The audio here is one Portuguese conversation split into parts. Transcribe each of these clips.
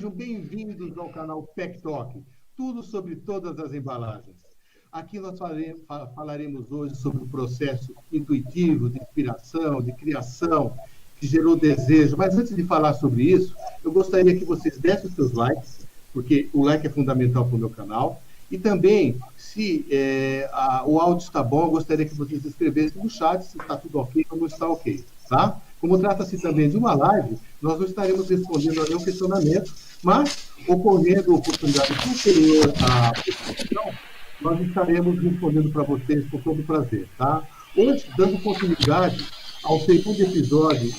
Sejam bem-vindos ao canal PEC Talk, tudo sobre todas as embalagens. Aqui nós falaremos hoje sobre o processo intuitivo de inspiração, de criação, que gerou desejo. Mas antes de falar sobre isso, eu gostaria que vocês dessem os seus likes, porque o like é fundamental para o meu canal. E também, se o áudio está bom, eu gostaria que vocês escrevessem no chat se está tudo ok ou não está ok, tá? Como trata-se também de uma live, nós não estaremos respondendo a nenhum questionamento, mas, ocorrendo oportunidade posterior à apresentação, nós estaremos respondendo para vocês com todo prazer, tá? Hoje, dando continuidade ao segundo episódio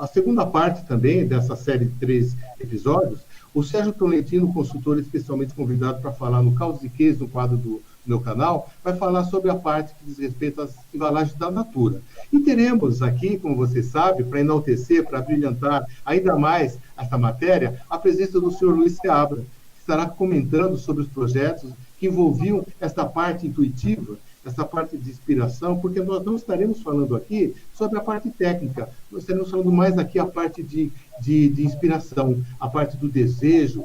a segunda parte também dessa série de 3 episódios, o Sérgio Tolentino, consultor especialmente convidado para falar no Causos e Cases, no quadro do meu canal, vai falar sobre a parte que diz respeito às embalagens da Natura. E teremos aqui, como você sabe, para enaltecer, para brilhantar ainda mais essa matéria, a presença do senhor Luiz Seabra, que estará comentando sobre os projetos que envolviam esta parte intuitiva, essa parte de inspiração, porque nós não estaremos falando aqui sobre a parte técnica, nós estaremos falando mais aqui a parte de inspiração, a parte do desejo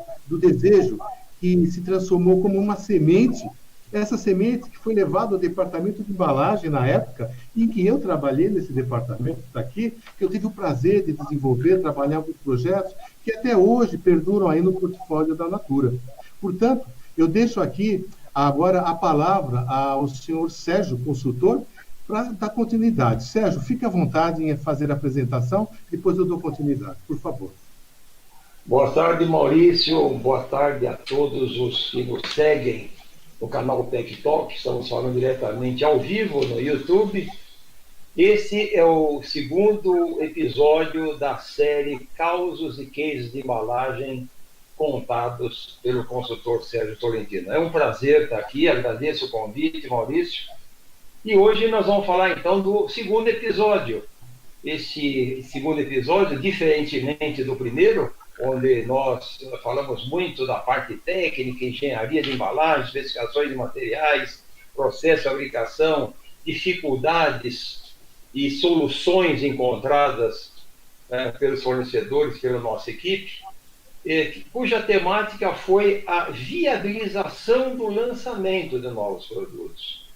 que se transformou como uma semente, essa semente que foi levada ao departamento de embalagem na época em que eu trabalhei nesse departamento, está aqui, que eu tive o prazer de desenvolver, trabalhar alguns projetos que até hoje perduram aí no portfólio da Natura. Portanto, eu deixo aqui agora a palavra ao senhor Sérgio, consultor, para dar continuidade. Sérgio, fique à vontade em fazer a apresentação, depois eu dou continuidade, por favor. Boa tarde, Maurício. Boa tarde a todos os que nos seguem no canal PEC Talk. Estamos falando diretamente ao vivo no YouTube. Esse é o segundo episódio da série Causos e Cases de Embalagem contados pelo consultor Sérgio Tolentino. É um prazer estar aqui, agradeço o convite, Maurício. E hoje nós vamos falar, então, do segundo episódio. Esse segundo episódio, diferentemente do primeiro, onde nós falamos muito da parte técnica, engenharia de embalagens, especificações de materiais, processo de fabricação, dificuldades e soluções encontradas pelos fornecedores, pela nossa equipe, cuja temática foi a viabilização do lançamento de novos produtos.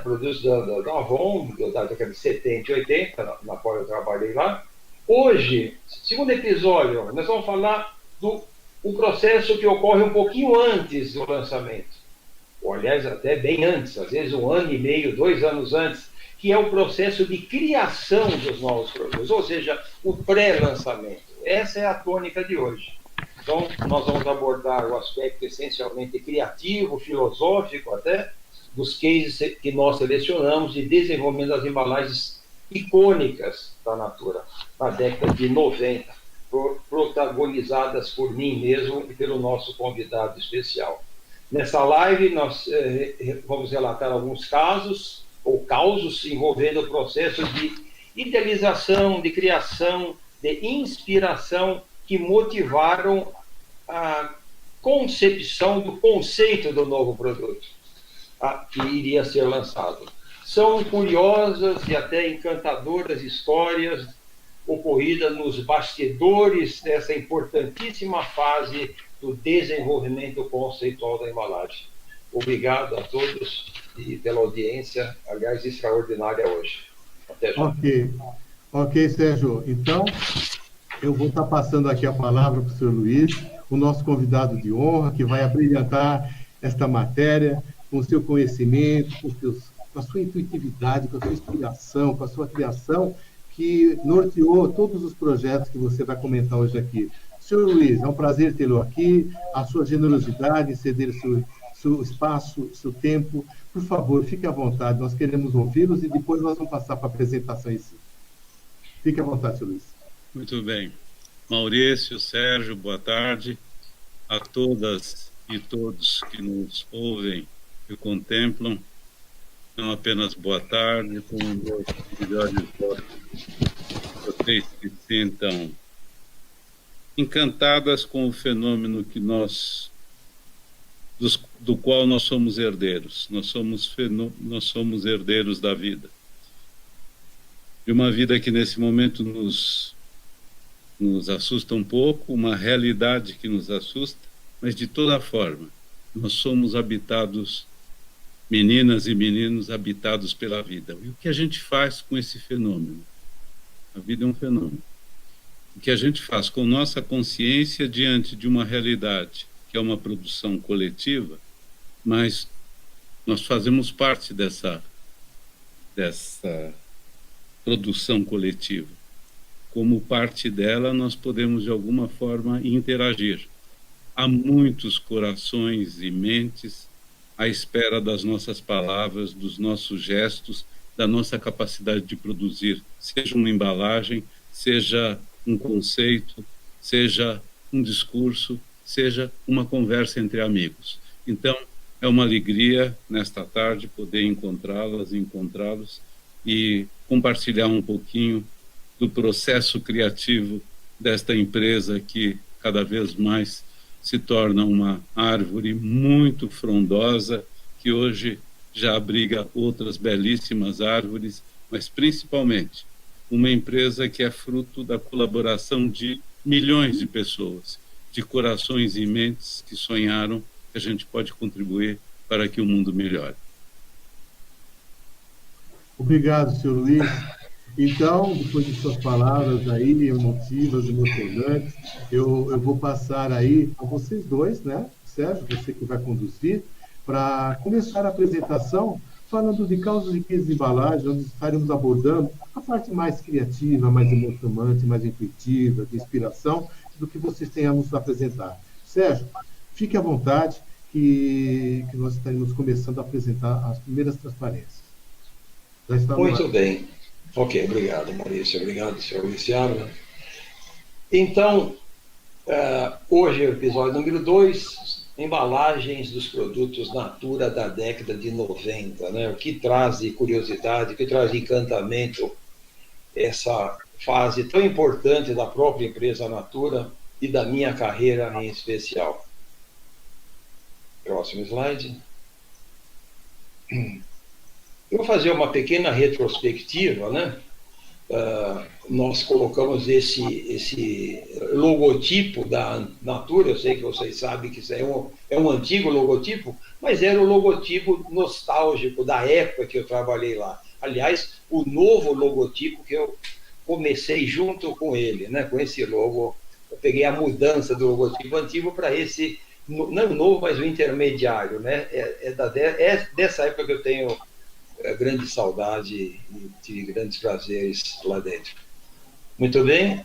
Produtos da Avon, da década de 70 e 80, na qual eu trabalhei lá. Hoje, segundo episódio, nós vamos falar do processo que ocorre um pouquinho antes do lançamento, ou aliás, até bem antes, às vezes 1 ano e meio, 2 anos antes, que é o processo de criação dos novos produtos, ou seja, o pré-lançamento. Essa é a tônica de hoje. Então, nós vamos abordar o aspecto essencialmente criativo, filosófico até, dos cases que nós selecionamos de desenvolvimento das embalagens icônicas da Natura, na década de 90, protagonizadas por mim mesmo e pelo nosso convidado especial. Nessa live, nós vamos relatar alguns casos, ou causos, envolvendo o processo de idealização, de criação, de inspiração, que motivaram a concepção do conceito do novo produto que iria ser lançado. São curiosas e até encantadoras histórias ocorridas nos bastidores dessa importantíssima fase do desenvolvimento conceitual da embalagem. Obrigado a todos e pela audiência, aliás, extraordinária hoje. Até já. Ok, Sérgio. Então, eu vou estar passando aqui a palavra para o senhor Luiz, o nosso convidado de honra, que vai abrilhantar esta matéria com o seu conhecimento, com a sua intuitividade, com a sua inspiração, com a sua criação, que norteou todos os projetos que você vai comentar hoje aqui. Senhor Luiz, é um prazer tê-lo aqui, a sua generosidade em ceder seu espaço, seu tempo. Por favor, fique à vontade, nós queremos ouvi-los e depois nós vamos passar para a apresentação em si. Fique à vontade, senhor Luiz. Muito bem. Maurício, Sérgio, boa tarde a todas e todos que nos ouvem e contemplam. Não apenas boa tarde, como meus melhores votos. Vocês se sintam encantadas com o fenômeno que do qual nós somos herdeiros. Nós somos herdeiros da vida. De uma vida que nesse momento nos nos assusta um pouco, uma realidade que nos assusta, mas de toda forma, nós somos habitados, meninas e meninos habitados pela vida. E o que a gente faz com esse fenômeno? A vida é um fenômeno. O que a gente faz com nossa consciência diante de uma realidade que é uma produção coletiva, mas nós fazemos parte dessa produção coletiva. Como parte dela, nós podemos, de alguma forma, interagir. Há muitos corações e mentes à espera das nossas palavras, dos nossos gestos, da nossa capacidade de produzir, seja uma embalagem, seja um conceito, seja um discurso, seja uma conversa entre amigos. Então, é uma alegria, nesta tarde, poder encontrá-los e compartilhar um pouquinho do processo criativo desta empresa que cada vez mais se torna uma árvore muito frondosa, que hoje já abriga outras belíssimas árvores, mas principalmente uma empresa que é fruto da colaboração de milhões de pessoas, de corações e mentes que sonharam que a gente pode contribuir para que o mundo melhore. Obrigado, senhor Luiz. Então, depois de suas palavras aí, emotivas, emocionantes, eu vou passar aí a vocês dois, né? Sérgio, você que vai conduzir, para começar a apresentação falando de causas e cases de embalagem, onde estaremos abordando a parte mais criativa, mais emocionante, mais intuitiva, de inspiração, do que vocês têm a nos apresentar. Sérgio, fique à vontade, que nós estaremos começando a apresentar as primeiras transparências. Já está Muito bem. Ok, obrigado, Maurício. Obrigado, senhor Luciano. Então, hoje é o episódio número 2, embalagens dos produtos Natura da década de 90, né? O que traz de curiosidade, o que traz de encantamento essa fase tão importante da própria empresa Natura e da minha carreira em especial. Próximo slide. Eu vou fazer uma pequena retrospectiva, né? Nós colocamos esse logotipo da Natura. Eu sei que vocês sabem que isso é um antigo logotipo, mas era o logotipo nostálgico da época que eu trabalhei lá. Aliás, o novo logotipo que eu comecei junto com ele, né? Com esse logo, eu peguei a mudança do logotipo antigo para esse, não novo, mas o intermediário, né? É dessa época que eu tenho grande saudade e tive grandes prazeres lá dentro. Muito bem?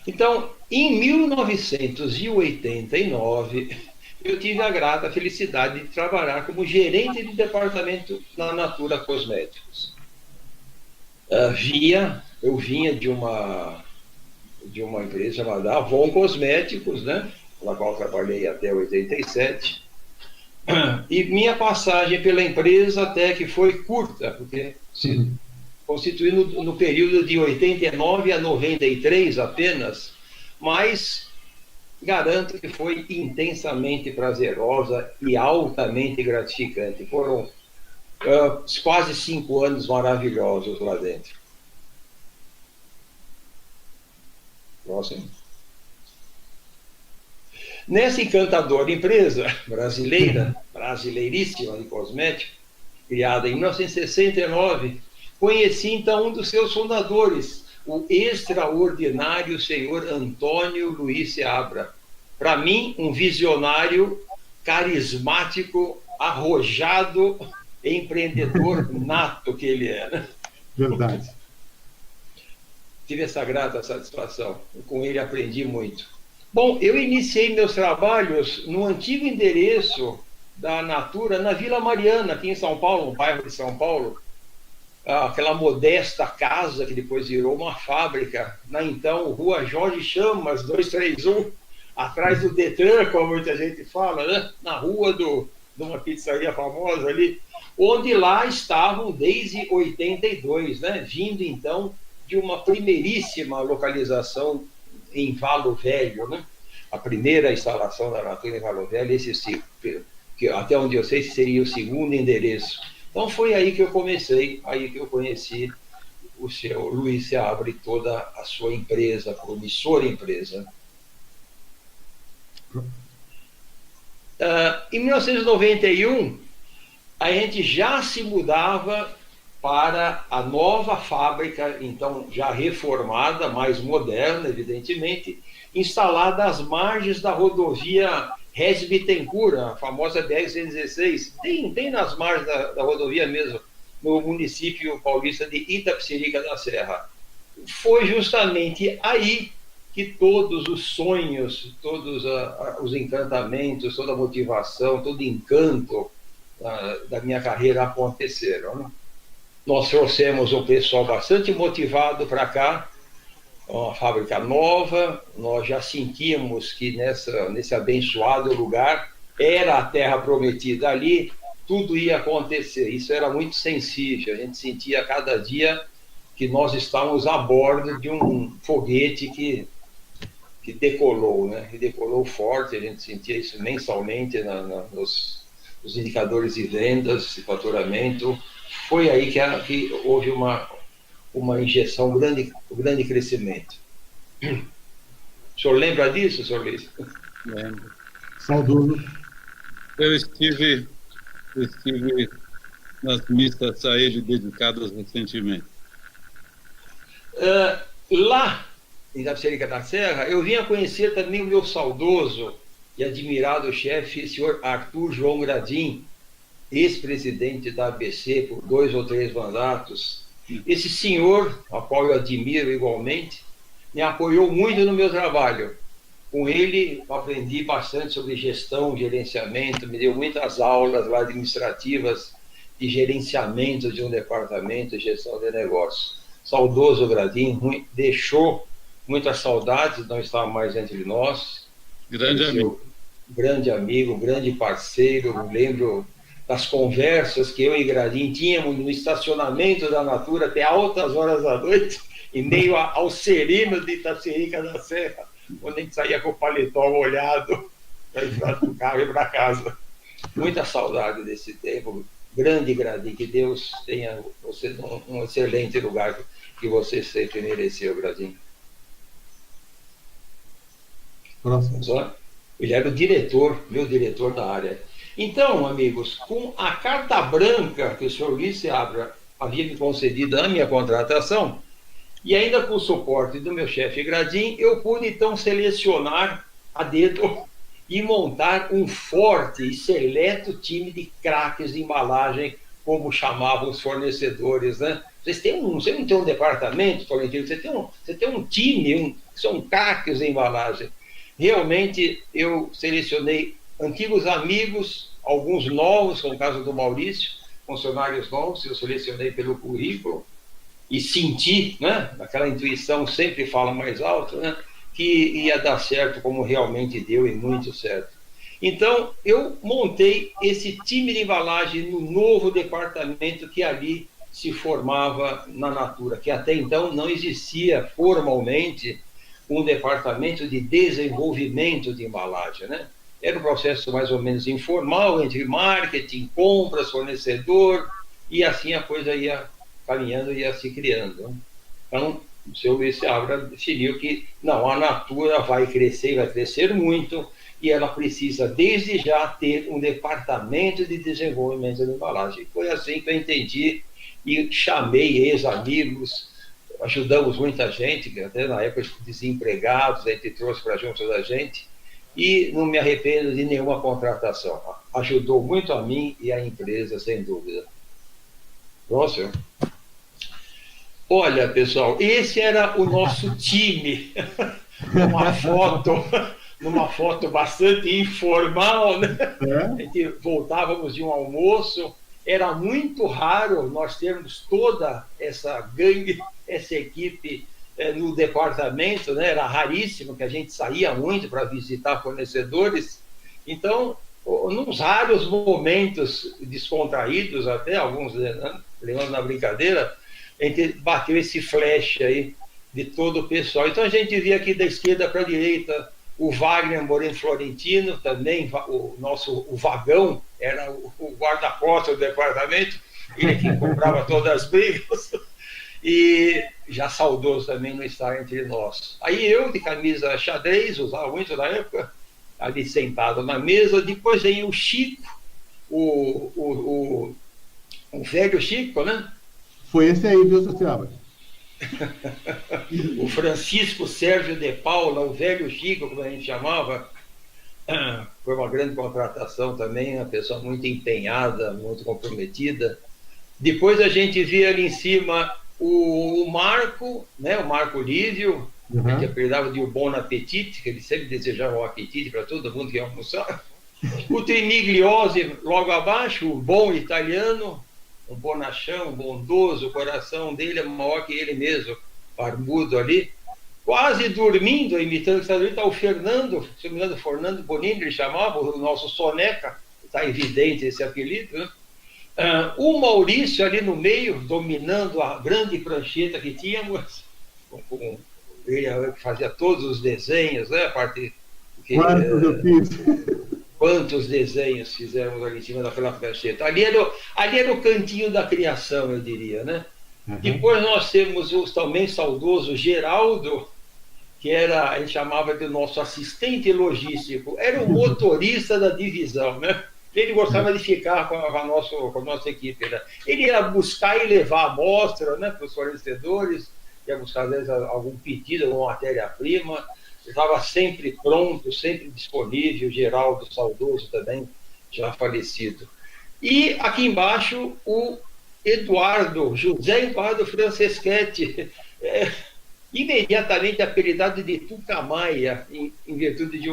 Então, em 1989, eu tive a grata felicidade de trabalhar como gerente de departamento na Natura Cosméticos. Eu vinha de uma empresa chamada Avon Cosméticos, né? Na qual trabalhei até 87. E minha passagem pela empresa até que foi curta, porque se constituiu no período de 89 a 93 apenas, mas garanto que foi intensamente prazerosa e altamente gratificante. Foram quase 5 anos maravilhosos lá dentro. Próximo. Nessa encantadora empresa brasileira, brasileiríssima de cosméticos, criada em 1969, conheci então um dos seus fundadores, o extraordinário senhor Antônio Luiz Seabra. Para mim, um visionário, carismático, arrojado, empreendedor nato que ele era. Verdade. Tive essa grata satisfação. Com ele aprendi muito. Bom, eu iniciei meus trabalhos no antigo endereço da Natura, na Vila Mariana, aqui em São Paulo, no bairro de São Paulo. Aquela modesta casa que depois virou uma fábrica, na então Rua Jorge Chamas, 231, atrás do Detran, como muita gente fala, né? Na rua de uma pizzaria famosa ali, onde lá estavam desde 82, né? Vindo então de uma primeiríssima localização em Valo Velho, né? A primeira instalação da Natura em Valo Velho, que até onde eu sei seria o segundo endereço. Então foi aí que eu comecei, aí que eu conheci o seu Luiz Seabra e toda a sua empresa, promissora empresa. Em 1991, a gente já se mudava para a nova fábrica, então já reformada, mais moderna, evidentemente, instalada às margens da rodovia Regis Bittencourt, a famosa BR-116, bem nas margens da rodovia mesmo, no município paulista de Itapecerica da Serra. Foi justamente aí que todos os sonhos, todos os encantamentos, toda a motivação, todo o encanto da minha carreira aconteceram, né? Nós trouxemos um pessoal bastante motivado para cá, uma fábrica nova, nós já sentíamos que nesse abençoado lugar era a terra prometida ali, tudo ia acontecer, isso era muito sensível, a gente sentia a cada dia que nós estávamos a bordo de um foguete que decolou, né? E decolou forte, a gente sentia isso mensalmente nos indicadores de vendas, de faturamento. Foi aí que houve uma injeção, um grande crescimento. O senhor lembra disso, senhor Luiz? Lembro. Saudoso. Eu estive nas missas a ele dedicadas recentemente. Lá em Itapecerica da Serra, eu vim a conhecer também o meu saudoso e admirado chefe, senhor Arthur João Gradim, ex-presidente da ABC por 2 ou 3 mandatos. Esse senhor, a qual eu admiro igualmente, me apoiou muito no meu trabalho. Com ele, eu aprendi bastante sobre gestão, gerenciamento, me deu muitas aulas lá administrativas de gerenciamento de um departamento, gestão de negócios. Saudoso Gradim, deixou muitas saudades, não está mais entre nós. Grande amigo. Grande amigo, grande parceiro. Me lembro das conversas que eu e Gradim tínhamos no estacionamento da Natura até altas horas da noite, em meio ao sereno de Itapecerica da Serra, onde a gente saía com o paletó molhado para entrar no carro e ir para casa. Muita saudade desse tempo. Grande Gradim, que Deus tenha você num excelente lugar que você sempre mereceu, Gradim. Próximo. Ele era o diretor, meu diretor da área. Então, amigos, com a carta branca que o senhor Luiz Seabra havia me concedido à minha contratação, e ainda com o suporte do meu chefe Gradim, eu pude então selecionar a dedo e montar um forte e seleto time de craques de embalagem, como chamavam os fornecedores, né? Você não tem um departamento, Florentino, você tem um time, são craques de embalagem. Realmente, eu selecionei antigos amigos, alguns novos, como o caso do Maurício, funcionários novos, eu selecionei pelo currículo e senti, né, aquela intuição sempre fala mais alto, né, que ia dar certo, como realmente deu e muito certo. Então, eu montei esse time de embalagem no novo departamento que ali se formava na Natura, que até então não existia formalmente um departamento de desenvolvimento de embalagem, né? Era um processo mais ou menos informal entre marketing, compras, fornecedor, e assim a coisa ia caminhando, ia se criando, né? Então, o senhor Luiz Seabra definiu que não, a Natura vai crescer muito, e ela precisa desde já ter um departamento de desenvolvimento de embalagem. Foi assim que eu entendi e chamei ex-amigos, ajudamos muita gente, até na época desempregados, a gente trouxe para junto da gente, e não me arrependo de nenhuma contratação. Ajudou muito a mim e a empresa, sem dúvida. Próximo. Olha, pessoal, esse era o nosso time. numa foto bastante informal, né? A gente voltávamos de um almoço. Era muito raro nós termos toda essa gangue, essa equipe no departamento, né? Era raríssimo, que a gente saía muito para visitar fornecedores. Então, nos raros momentos descontraídos, até alguns, né, levando na brincadeira, a gente bateu esse flash aí de todo o pessoal. Então, a gente via aqui da esquerda para a direita o Wagner Moreno Florentino, também o Vagão, era o guarda-costas do departamento, ele que comprava todas as brigas. E já saudoso também não está entre nós. Aí eu, de camisa xadrez, usava muito na época, ali sentado na mesa. Depois vem o Chico, o velho Chico, né? Foi esse aí, viu, Sorocaba? O Francisco Sérgio de Paula, o velho Chico, como a gente chamava. Foi uma grande contratação também, uma pessoa muito empenhada, muito comprometida. Depois a gente via ali em cima o Marco, né? O Marco Lívio, que a gente apelidava de o Bon Apetite, que ele sempre desejava um apetite para todo mundo que ia almoçar. O Trimigliosi logo abaixo, o bom italiano, um bonachão, um bondoso, o coração dele é maior que ele mesmo, barbudo ali. Quase dormindo, imitando que está o Fernando, se não me engano, Fernando Bonini, ele chamava, o nosso soneca, está evidente esse apelido, né? O Maurício ali no meio, dominando a grande prancheta que tínhamos, ele fazia todos os desenhos, né? A parte que, quantos desenhos fizemos ali em cima daquela prancheta. Ali era o cantinho da criação, eu diria, né? Depois nós temos o também saudoso Geraldo, que era, a gente chamava de nosso assistente logístico, era o motorista da divisão, né? Ele gostava de ficar com a nossa equipe, né? Ele ia buscar e levar a amostra, né, para os fornecedores, ia buscar, às vezes, algum pedido, alguma matéria-prima. Ele estava sempre pronto, sempre disponível. Geraldo, saudoso também, já falecido. E aqui embaixo, o José Eduardo Franceschetti, imediatamente apelidado de Tucamaia, em virtude de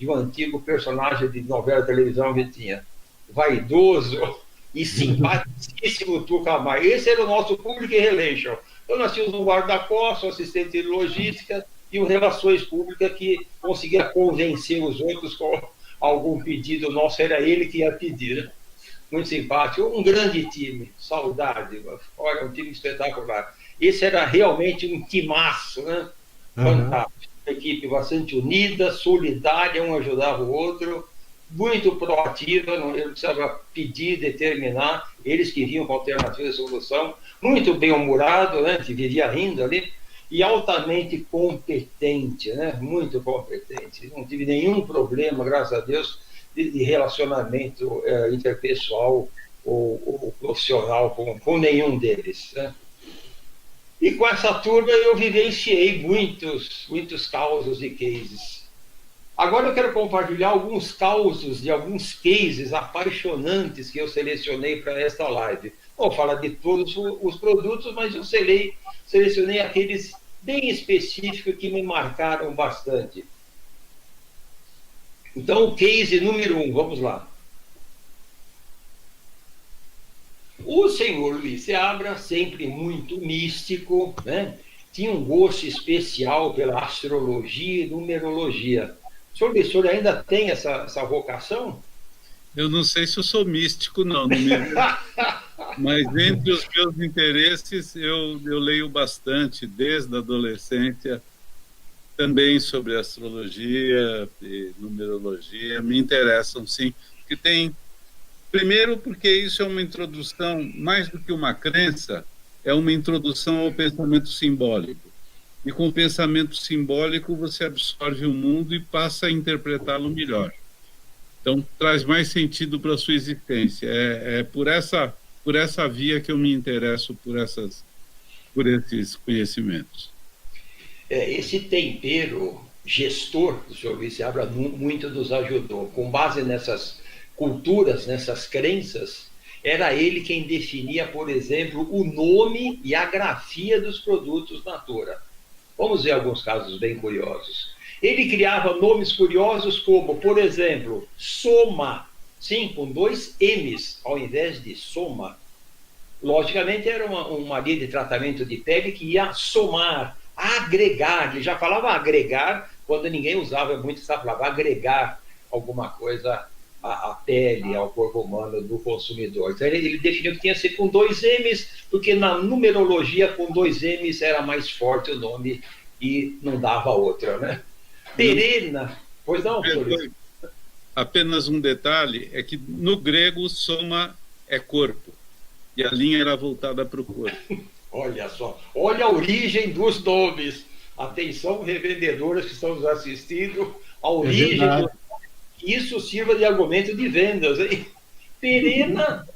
um antigo personagem de novela de televisão que tinha. Vaidoso e simpaticíssimo Tucamaia. Esse era o nosso public relation. Então nós tínhamos um guarda-costas, um assistente de logística e um relações públicas que conseguia convencer os outros com algum pedido nosso, era ele que ia pedir, né? Muito simpático, um grande time, saudade, olha, um time espetacular. Esse era realmente um timaço, né? Fantástico. Uma equipe bastante unida, solidária, um ajudava o outro, muito proativa, não precisava pedir, determinar, eles que vinham com alternativa de solução, muito bem-humorado, né? Que vivia rindo ali, e altamente competente, né? Muito competente. Não tive nenhum problema, graças a Deus, de relacionamento interpessoal ou profissional com nenhum deles, né? E com essa turma eu vivenciei muitos causos e cases. Agora eu quero compartilhar alguns causos de alguns cases apaixonantes que eu selecionei para esta live. Vou falar de todos os produtos, mas eu selecionei aqueles bem específicos que me marcaram bastante. Então, o case número 1, vamos lá. O senhor Luiz Seabra, sempre muito místico, né? Tinha um gosto especial pela astrologia e numerologia. O senhor ainda tem essa vocação? Eu não sei se eu sou místico, não. Mas entre os meus interesses, eu leio bastante, desde a adolescência, também sobre astrologia e numerologia. Me interessam, sim, porque tem... Primeiro, porque isso é uma introdução, mais do que uma crença, é uma introdução ao pensamento simbólico. E com o pensamento simbólico você absorve o mundo e passa a interpretá-lo melhor. Então, traz mais sentido para a sua existência. É por essa via que eu me interesso por esses conhecimentos. Esse tempero gestor do senhor Luiz Seabra muito nos ajudou. Com base nessas culturas, nessas crenças, era ele quem definia, por exemplo, o nome e a grafia dos produtos Natura. Vamos ver alguns casos bem curiosos. Ele criava nomes curiosos como, por exemplo, Soma, sim, com 2 M's, ao invés de Soma. Logicamente, era uma linha de tratamento de pele que ia somar, agregar. Ele já falava agregar quando ninguém usava muito essa palavra, agregar alguma coisa à pele, ao corpo humano do consumidor. Então, ele definiu que tinha que ser com 2 M's, porque na numerologia, com 2 M's era mais forte o nome e não dava outra, né? Perena, pois não, professor? Apenas um detalhe, é que no grego, soma é corpo, e a linha era voltada para o corpo. Olha só, olha a origem dos nomes. Atenção, revendedoras que estão nos assistindo, a É origem verdade. do... Isso sirva de argumento de vendas, hein? Perena,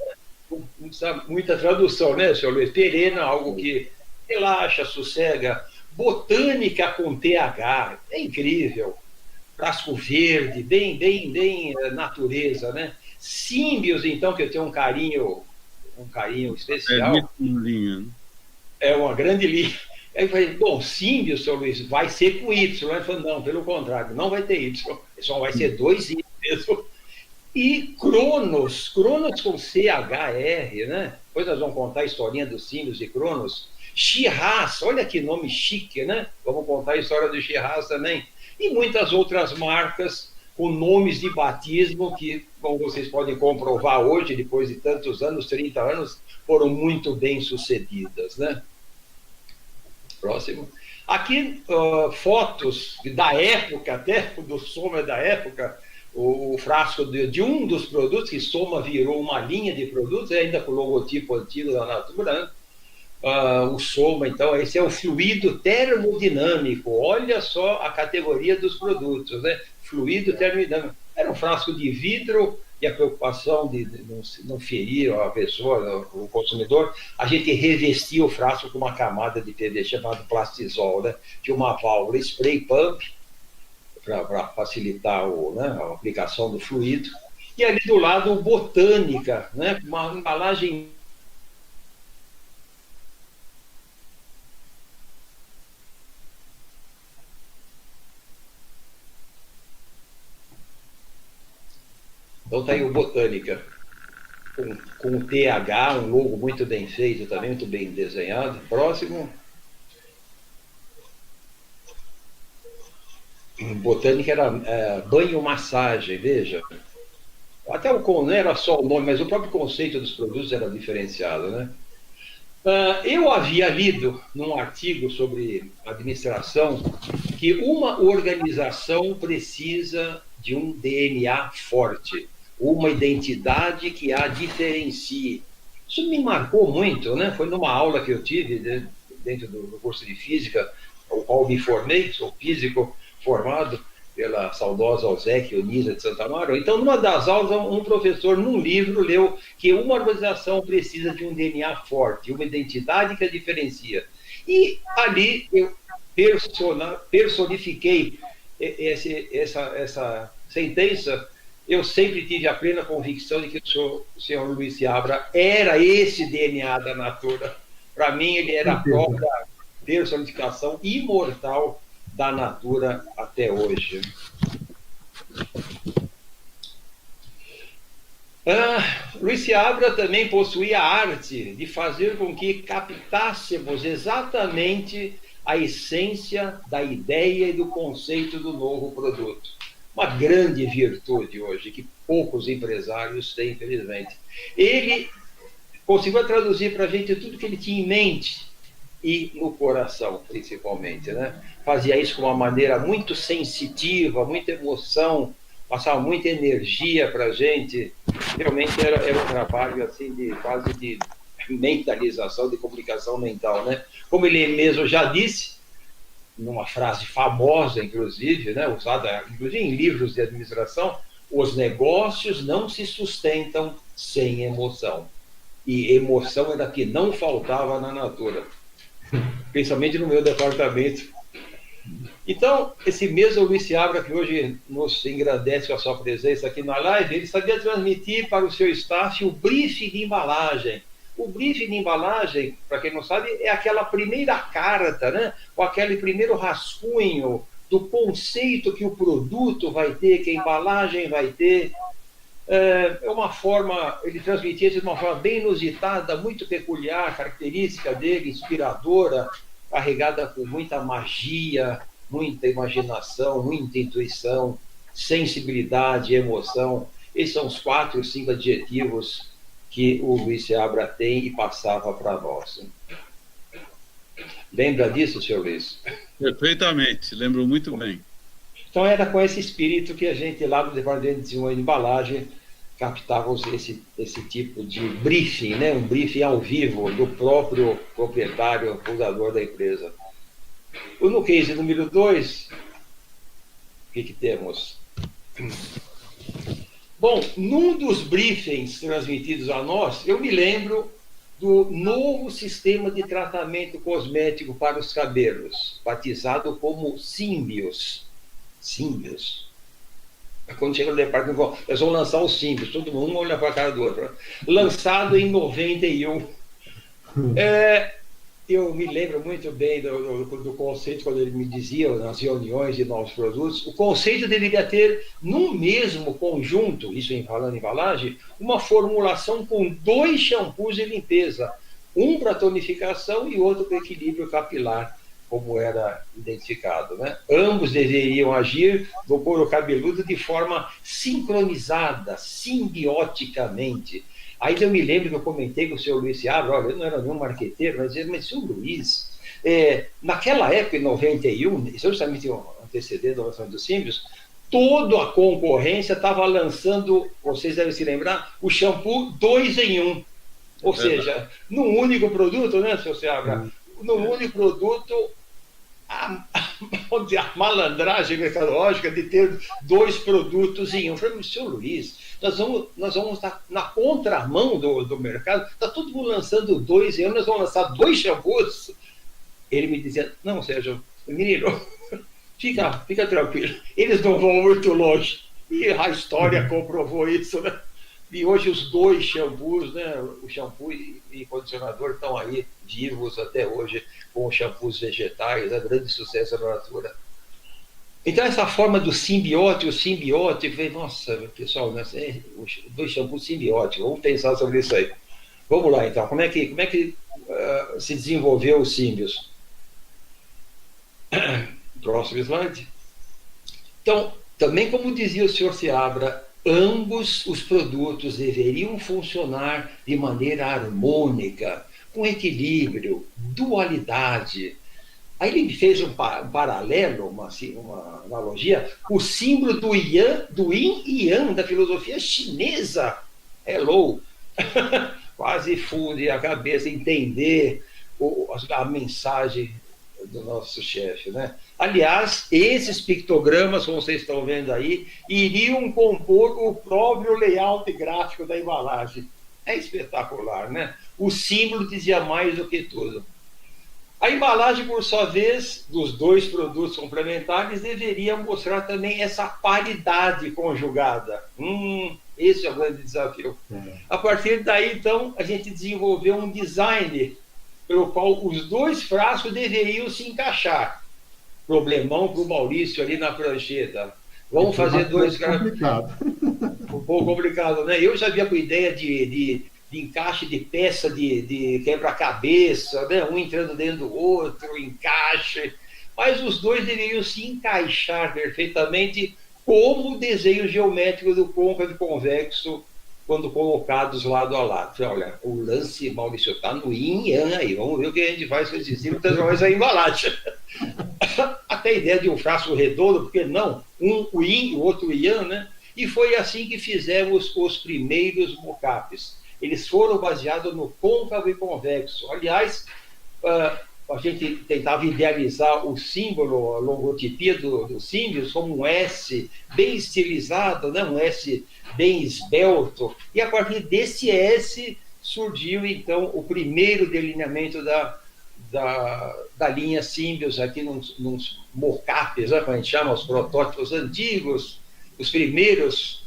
não precisa muita tradução, né, senhor Luiz? Perena, algo que relaxa, sossega. Botânica com TH, é incrível. Frasco verde, bem natureza, né? Símbios, então, que eu tenho um carinho especial. Belíssimo linha, né? É uma grande linha. Aí eu falei, bom, símbio, seu Luiz, vai ser com Y. Ele falou, não, pelo contrário, não vai ter Y, só vai ser 2 Y mesmo. E Cronos com CHR, né? Depois nós vamos contar a historinha dos símbios de Cronos. Shiraz, olha que nome chique, né? Vamos contar a história do Shiraz também. E muitas outras marcas com nomes de batismo que, como vocês podem comprovar hoje, depois de tantos anos, 30 anos, foram muito bem sucedidas, né? Próximo. Aqui, fotos da época, até do Soma da época, o frasco de um dos produtos, que Soma virou uma linha de produtos, ainda com o logotipo antigo da Natura, né? O Soma, então, esse é o fluido termodinâmico. Olha só a categoria dos produtos, né? Fluido termodinâmico. Era um frasco de vidro e a preocupação de não ferir a pessoa, o consumidor, a gente revestia o frasco com uma camada de PVC chamado plastisol, né? Tinha uma válvula spray pump para facilitar a aplicação do fluido. E ali do lado, Botânica, né? Uma embalagem. Então está aí o Botânica, com TH, um logo muito bem feito também, muito bem desenhado. Próximo. Botânica era banho-massagem, veja. Até não era só o nome, mas o próprio conceito dos produtos era diferenciado, né? Eu havia lido num artigo sobre administração que uma organização precisa de um DNA forte, uma identidade que a diferencie. Isso me marcou muito, né? Foi numa aula que eu tive dentro do curso de física, ao qual me formei, sou físico formado pela saudosa Alzec Eunisa de Santa Amaro. Então, numa das aulas, um professor, num livro, leu que uma organização precisa de um DNA forte, uma identidade que a diferencia. E ali eu personifiquei essa sentença. Eu sempre tive a plena convicção de que o senhor Luiz Seabra era esse DNA da Natura. Para mim, ele era a própria personificação imortal da Natura até hoje. Luiz Seabra também possuía a arte de fazer com que captássemos exatamente a essência da ideia e do conceito do novo produto. Uma grande virtude hoje, que poucos empresários têm, infelizmente. Ele conseguiu traduzir para a gente tudo que ele tinha em mente e no coração, principalmente, né? Fazia isso com uma maneira muito sensitiva, muita emoção, passava muita energia para a gente. Realmente era um trabalho assim quase de mentalização, de comunicação mental, né? Como ele mesmo já disse, numa frase famosa, inclusive, né, usada inclusive em livros de administração, os negócios não se sustentam sem emoção. E emoção era que não faltava na Natura, principalmente no meu departamento. Então, esse mesmo Luiz Seabra, que hoje nos engrandece com a sua presença aqui na live, ele sabia transmitir para o seu staff o briefing de embalagem. O briefing de embalagem, para quem não sabe, é aquela primeira carta, né? Ou aquele primeiro rascunho do conceito que o produto vai ter, que a embalagem vai ter. É uma forma, ele transmitia isso de uma forma bem inusitada, muito peculiar, característica dele, inspiradora, carregada com muita magia, muita imaginação, muita intuição, sensibilidade, emoção. Esses são os 4 ou 5 adjetivos que o Luiz Seabra tem e passava para nós. Lembra disso, senhor Luiz? Perfeitamente, lembro muito bem. Então era com esse espírito que a gente lá no Departamento de Desenvolvimento de Embalagem captávamos esse tipo de briefing, né? Um briefing ao vivo do próprio proprietário, fundador da empresa. No case número 2, o que temos? Bom, num dos briefings transmitidos a nós, eu me lembro do novo sistema de tratamento cosmético para os cabelos, batizado como Symbios. Symbios. Quando chega no departamento, eles vão lançar os Symbios, todo mundo olha para a cara do outro. Lançado em 91. Eu me lembro muito bem do conceito, quando ele me dizia nas reuniões de novos produtos, o conceito deveria ter, no mesmo conjunto, isso falando em embalagem, uma formulação com 2 shampoos de limpeza, um para tonificação e outro para equilíbrio capilar, como era identificado, né? Ambos deveriam agir no couro cabeludo de forma sincronizada, simbioticamente. Aí eu me lembro que eu comentei com o senhor Luiz Seabra, olha, eu não era nenhum marqueteiro, mas senhor Luiz, naquela época, em 91, isso é justamente um antecedente da lançamento dos Symbios, toda a concorrência estava lançando, vocês devem se lembrar, o shampoo 2 em 1. Ou seja, num único produto, né, senhor Seabra? Num único produto, a malandragem mercadológica de ter 2 produtos em 1. Eu falei, senhor Luiz, nós vamos estar na contramão do mercado, está todo mundo lançando 2 em 1, nós vamos lançar 2 shampoos. Ele me dizia, não, Sérgio, menino, fica tranquilo, eles não vão muito longe. E a história comprovou isso, né? E hoje os 2 shampoos, né, o shampoo e condicionador estão aí vivos até hoje, com os shampoos vegetais, a grande sucesso da Natura. Então, essa forma do simbiótico, nossa, pessoal, né, 2 shampoos simbióticos, vamos pensar sobre isso aí. Vamos lá, então, como é que se desenvolveu os símbios? Próximo slide. Então, também como dizia o senhor Seabra, ambos os produtos deveriam funcionar de maneira harmônica, com equilíbrio, dualidade. Aí ele fez um paralelo, uma analogia, o símbolo do yin e yang da filosofia chinesa. Hello! Quase funde a cabeça entender a mensagem do nosso chefe, né? Aliás, esses pictogramas, como vocês estão vendo aí, iriam compor o próprio layout gráfico da embalagem. É espetacular, né? O símbolo dizia mais do que tudo. A embalagem, por sua vez, dos 2 produtos complementares, deveria mostrar também essa paridade conjugada. Esse é o grande desafio. A partir daí, então, a gente desenvolveu um design pelo qual os 2 frascos deveriam se encaixar. Problemão para o Maurício ali na prancheta. Vamos fazer 2 complicado. Um pouco complicado, né? Eu já vinha com ideia de encaixe de peça de quebra-cabeça, né? Um entrando dentro do outro, encaixe. Mas os 2 deveriam se encaixar perfeitamente como o desenho geométrico do côncavo e convexo quando colocados lado a lado. Olha, o lance, Maurício, está no yin e yang aí. Vamos ver o que a gente faz com esse símbolo e transformar isso em embalagem. Até a ideia de um frasco redondo, porque não? Um o yin e o outro o yang, né? E foi assim que fizemos os primeiros mockups. Eles foram baseados no côncavo e convexo. Aliás, a gente tentava idealizar o símbolo, a logotipia do Symbios como um S bem estilizado, né? Um S bem esbelto. E a partir desse S surgiu, então, o primeiro delineamento da linha Symbios aqui nos mockups, né? Como a gente chama, os protótipos antigos, os primeiros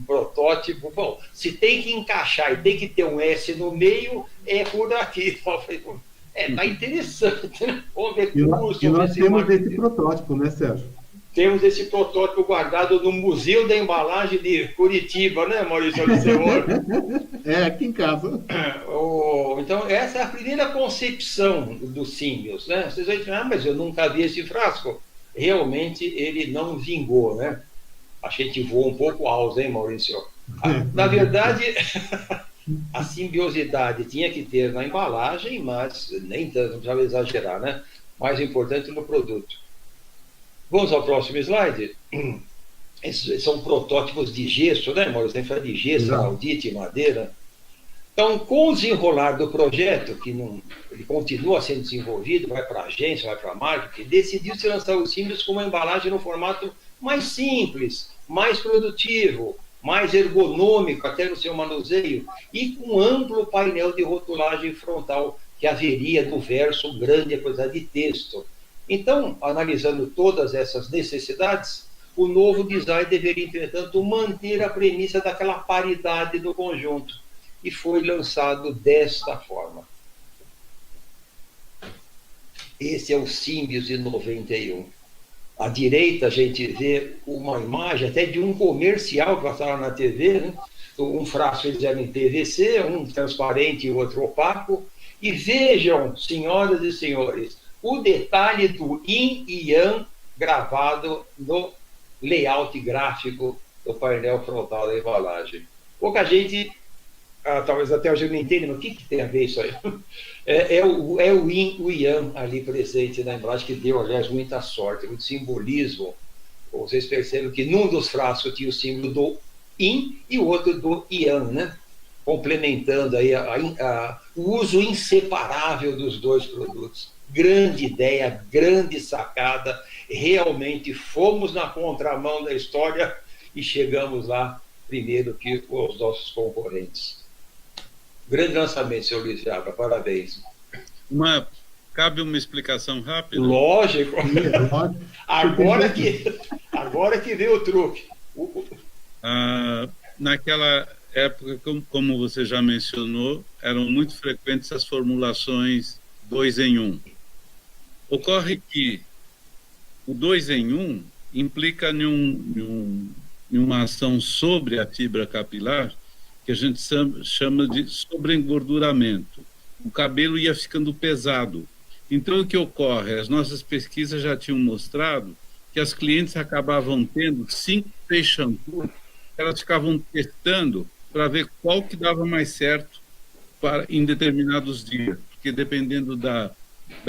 protótipos. Bom, se tem que encaixar e tem que ter um S no meio, é por aqui. Tá interessante, né? E nós temos esse protótipo, né, Sérgio? Temos esse protótipo guardado no Museu da Embalagem de Curitiba, né, Maurício Alicevor? Aqui em casa. Então, essa é a primeira concepção dos Symbios, né? Vocês vão dizer, mas eu nunca vi esse frasco. Realmente, ele não vingou, né? A gente voou um pouco alto, hein, Maurício? Na verdade, a simbiosidade tinha que ter na embalagem, mas nem tanto, não precisava exagerar, né? Mais importante no produto. Vamos ao próximo slide. são protótipos de gesso, né, Maurício? Tem que falar de gesso, Exato. maldite, madeira. Então, com o desenrolar do projeto, que não, ele continua sendo desenvolvido, vai para a agência, vai para a marketing, decidiu-se lançar os símbolos com uma embalagem no formato mais simples, mais produtivo, mais ergonômico, até no seu manuseio, e com amplo painel de rotulagem frontal, que haveria no verso grande quantidade de texto. Então, analisando todas essas necessidades, o novo design deveria, entretanto, manter a premissa daquela paridade do conjunto, e foi lançado desta forma. Esse é o Symbiose 91. À direita, a gente vê uma imagem até de um comercial que passaram na TV, né? Um frasco eles eram em PVC, um transparente e outro opaco. E vejam, senhoras e senhores, o detalhe do yin e yang gravado no layout gráfico do painel frontal da embalagem. Pouca gente, talvez até hoje não entenda, mas o que tem a ver isso aí? É o yin e o yang ali presente na embalagem, que deu, aliás, muita sorte, muito simbolismo. Vocês percebem que num dos frascos tinha o símbolo do yin e o outro do yang, né? Complementando aí o uso inseparável dos dois produtos. Grande ideia, grande sacada, realmente fomos na contramão da história e chegamos lá primeiro que os nossos concorrentes. Grande lançamento, senhor Luiz Jabra, parabéns. Cabe uma explicação rápida? Lógico. Agora que veio o truque. Naquela época, como você já mencionou, eram muito frequentes as formulações 2 em 1. Ocorre que o 2 em 1 implica em uma ação sobre a fibra capilar que a gente chama de sobreengorduramento. O cabelo ia ficando pesado. Então, o que ocorre? As nossas pesquisas já tinham mostrado que as clientes acabavam tendo 5, 6 shampoos, elas ficavam testando para ver qual que dava mais certo em determinados dias, porque dependendo da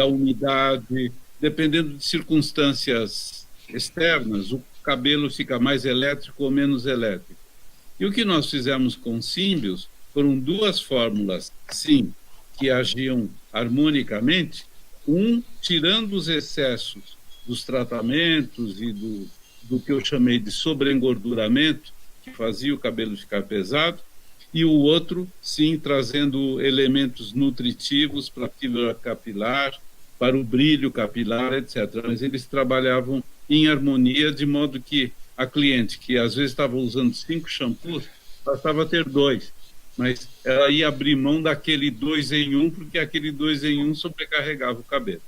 umidade, dependendo de circunstâncias externas, o cabelo fica mais elétrico ou menos elétrico. E o que nós fizemos com Symbiose foram 2 fórmulas, sim, que agiam harmonicamente, tirando os excessos dos tratamentos e do que eu chamei de sobreengorduramento, que fazia o cabelo ficar pesado, e o outro, sim, trazendo elementos nutritivos para a fibra capilar, para o brilho capilar, etc. Mas eles trabalhavam em harmonia, de modo que a cliente, que às vezes estava usando 5 shampoos, passava a ter 2. Mas ela ia abrir mão daquele 2 em 1, porque aquele 2 em 1 sobrecarregava o cabelo.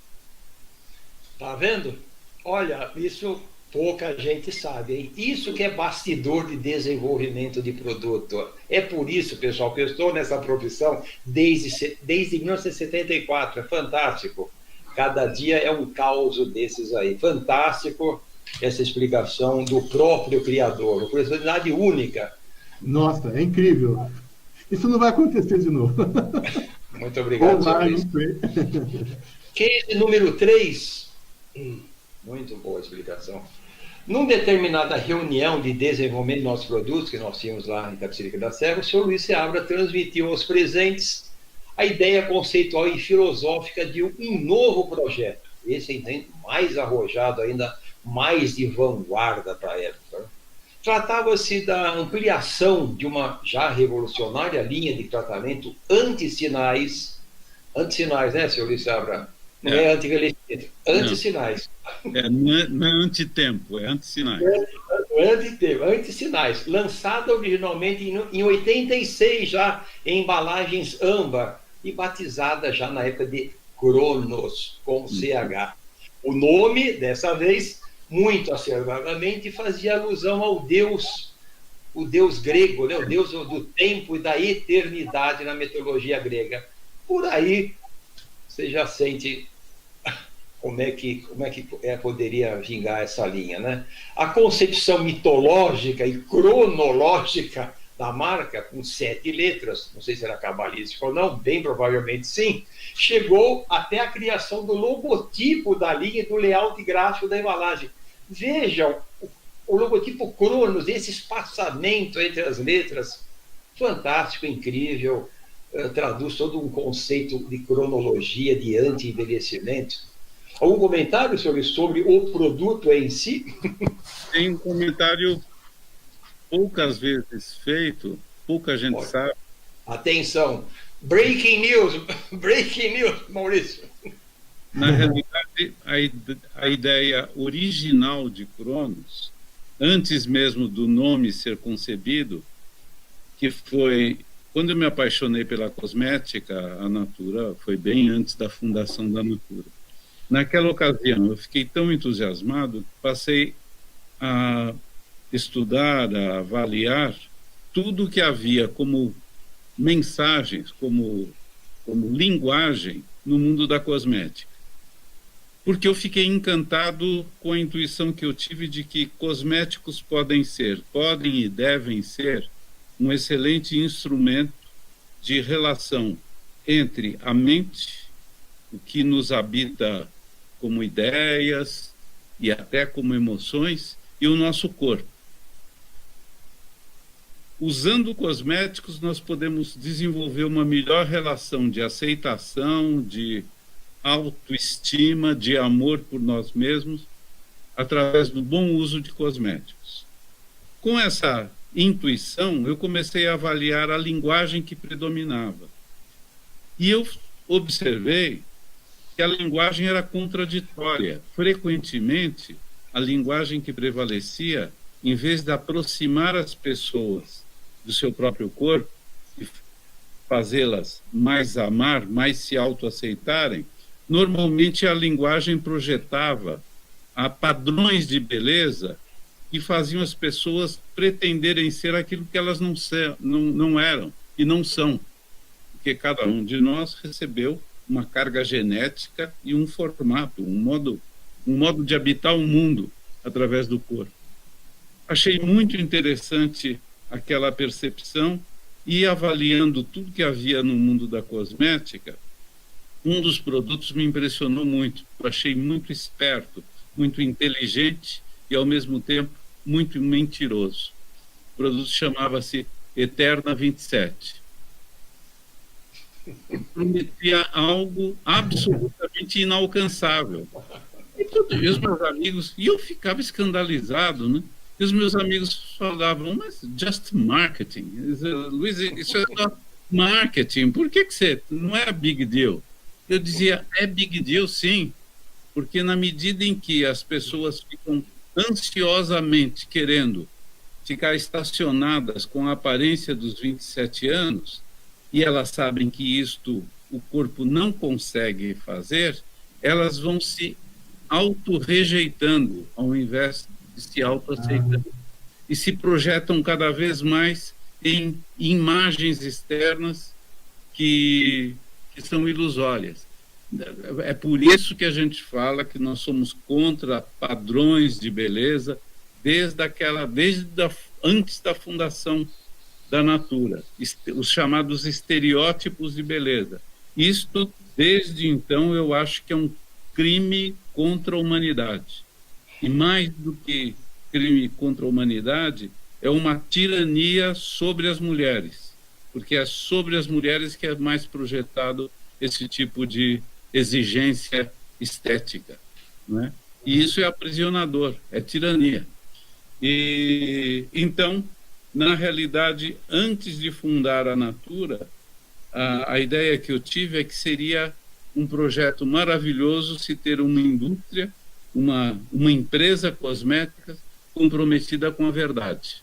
Tá vendo? Olha, isso pouca gente sabe, hein? Isso que é bastidor de desenvolvimento de produto. É por isso, pessoal, que eu estou nessa profissão desde 1974. É fantástico. Cada dia é um caos desses aí. Fantástico essa explicação do próprio criador. Uma curiosidade única. Nossa, é incrível. Isso não vai acontecer de novo. Muito obrigado. Case número 3. Muito boa explicação. Numa determinada reunião de desenvolvimento de nossos produtos, que nós tínhamos lá em Itapecerica da Serra, o senhor Luiz Seabra transmitiu aos presentes a ideia conceitual e filosófica de um novo projeto. Esse é mais arrojado ainda, mais de vanguarda para a época. Tratava-se da ampliação de uma já revolucionária linha de tratamento anti-sinais, né, senhor Luiz Seabra? Não é anti-envelhecimento, anti-sinais. Não é antitempo, é anti-sinais. Anti-sinais. Lançada originalmente em 86, já em embalagens âmbar, e batizada já na época de Cronos, com CH. O nome, dessa vez, muito acertadamente, fazia alusão ao Deus, o Deus grego, né? O Deus do tempo e da eternidade na mitologia grega. Por aí, você já sente como é que poderia vingar essa linha, né? A concepção mitológica e cronológica da marca, com 7 letras, não sei se era cabalístico ou não, bem provavelmente sim, chegou até a criação do logotipo da linha e do layout gráfico da embalagem. Vejam o logotipo Cronos, esse espaçamento entre as letras, fantástico, incrível, traduz todo um conceito de cronologia, de anti-envelhecimento. Algum comentário, senhores, sobre o produto em si? Tem um comentário poucas vezes feito, pouca gente sabe. Atenção, breaking news, Maurício. Na realidade, a ideia original de Cronos, antes mesmo do nome ser concebido, que foi quando eu me apaixonei pela cosmética, a Natura, foi bem antes da fundação da Natura. Naquela ocasião, eu fiquei tão entusiasmado que passei a estudar, a avaliar tudo que havia como mensagens, como linguagem no mundo da cosmética. Porque eu fiquei encantado com a intuição que eu tive de que cosméticos podem e devem ser um excelente instrumento de relação entre a mente, o que nos habita como ideias e até como emoções, e o nosso corpo. Usando cosméticos, nós podemos desenvolver uma melhor relação de aceitação, de autoestima, de amor por nós mesmos, através do bom uso de cosméticos. Com essa intuição, eu comecei a avaliar a linguagem que predominava. E eu observei que a linguagem era contraditória. Frequentemente, a linguagem que prevalecia, em vez de aproximar as pessoas do seu próprio corpo e fazê-las mais amar, mais se autoaceitarem, normalmente a linguagem projetava a padrões de beleza que faziam as pessoas pretenderem ser aquilo que elas não eram e não são. Porque cada um de nós recebeu uma carga genética e um formato, um modo de habitar o mundo através do corpo. Achei muito interessante aquela percepção e, avaliando tudo que havia no mundo da cosmética, um dos produtos me impressionou muito. Eu achei muito esperto, muito inteligente e, ao mesmo tempo, muito mentiroso. O produto chamava-se Eterna 27. Prometia algo absolutamente inalcançável. E os meus amigos, e eu ficava escandalizado, né? E os meus amigos falavam, mas just marketing. Luiz, isso é só marketing. Por que você não é big deal? Eu dizia, é big deal sim, porque na medida em que as pessoas ficam ansiosamente querendo ficar estacionadas com a aparência dos 27 anos, e elas sabem que isto o corpo não consegue fazer, elas vão se auto-rejeitando ao invés de se auto-aceitando. E se projetam cada vez mais em imagens externas que são ilusórias. É por isso que a gente fala que nós somos contra padrões de beleza antes da fundação da Natura, os chamados estereótipos de beleza. Isto, desde então, eu acho que é um crime contra a humanidade. E mais do que crime contra a humanidade, é uma tirania sobre as mulheres, porque é sobre as mulheres que é mais projetado esse tipo de exigência estética, não é? E isso é aprisionador, é tirania. E então, na realidade, antes de fundar a Natura, a ideia que eu tive é que seria um projeto maravilhoso se ter uma indústria, uma empresa cosmética comprometida com a verdade.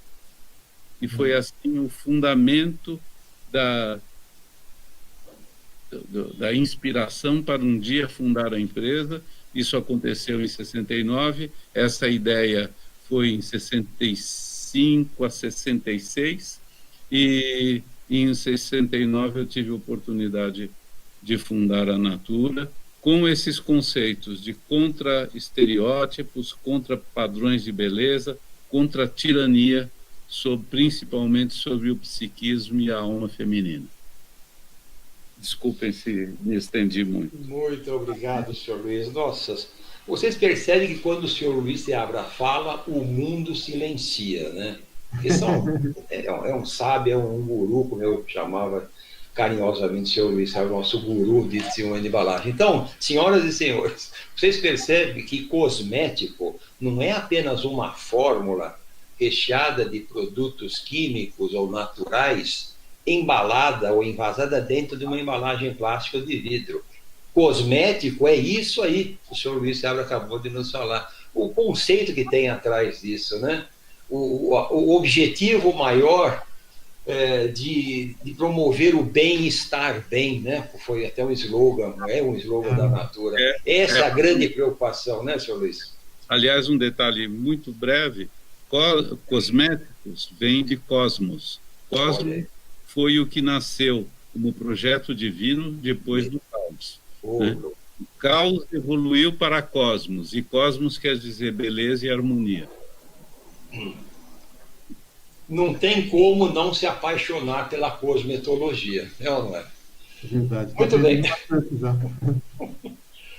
E foi assim o fundamento da inspiração para um dia fundar a empresa. Isso aconteceu em 69, essa ideia foi em 65 a 66, e em 69 eu tive a oportunidade de fundar a Natura, com esses conceitos de contra-estereótipos, contra padrões de beleza, contra a tirania, principalmente sobre o psiquismo e a alma feminina. Desculpem se me estendi muito. Muito obrigado, senhor Luiz. Nossa, Vocês percebem que quando o senhor Luiz Seabra fala, o mundo silencia, né? É um sábio, é um guru, como eu chamava carinhosamente o senhor Luiz Seabra, nosso guru de desenvolvimento de embalagem. Então, senhoras e senhores, vocês percebem que cosmético não é apenas uma fórmula recheada de produtos químicos ou naturais, embalada ou envasada dentro de uma embalagem plástica ou de vidro. Cosmético é isso aí, o senhor Luiz Seabra acabou de nos falar. O conceito que tem atrás disso, né? O objetivo maior de promover o bem-estar bem, né? Foi até um slogan, é um slogan da Natura. Essa é a grande preocupação, né, senhor Luiz? Aliás, um detalhe muito breve, cosméticos vem de cosmos. Cosmos foi o que nasceu como projeto divino depois do caos. Né? O caos evoluiu para cosmos, e cosmos quer dizer beleza e harmonia. Não tem como não se apaixonar pela cosmetologia, é ou não é? Verdade. Muito bem.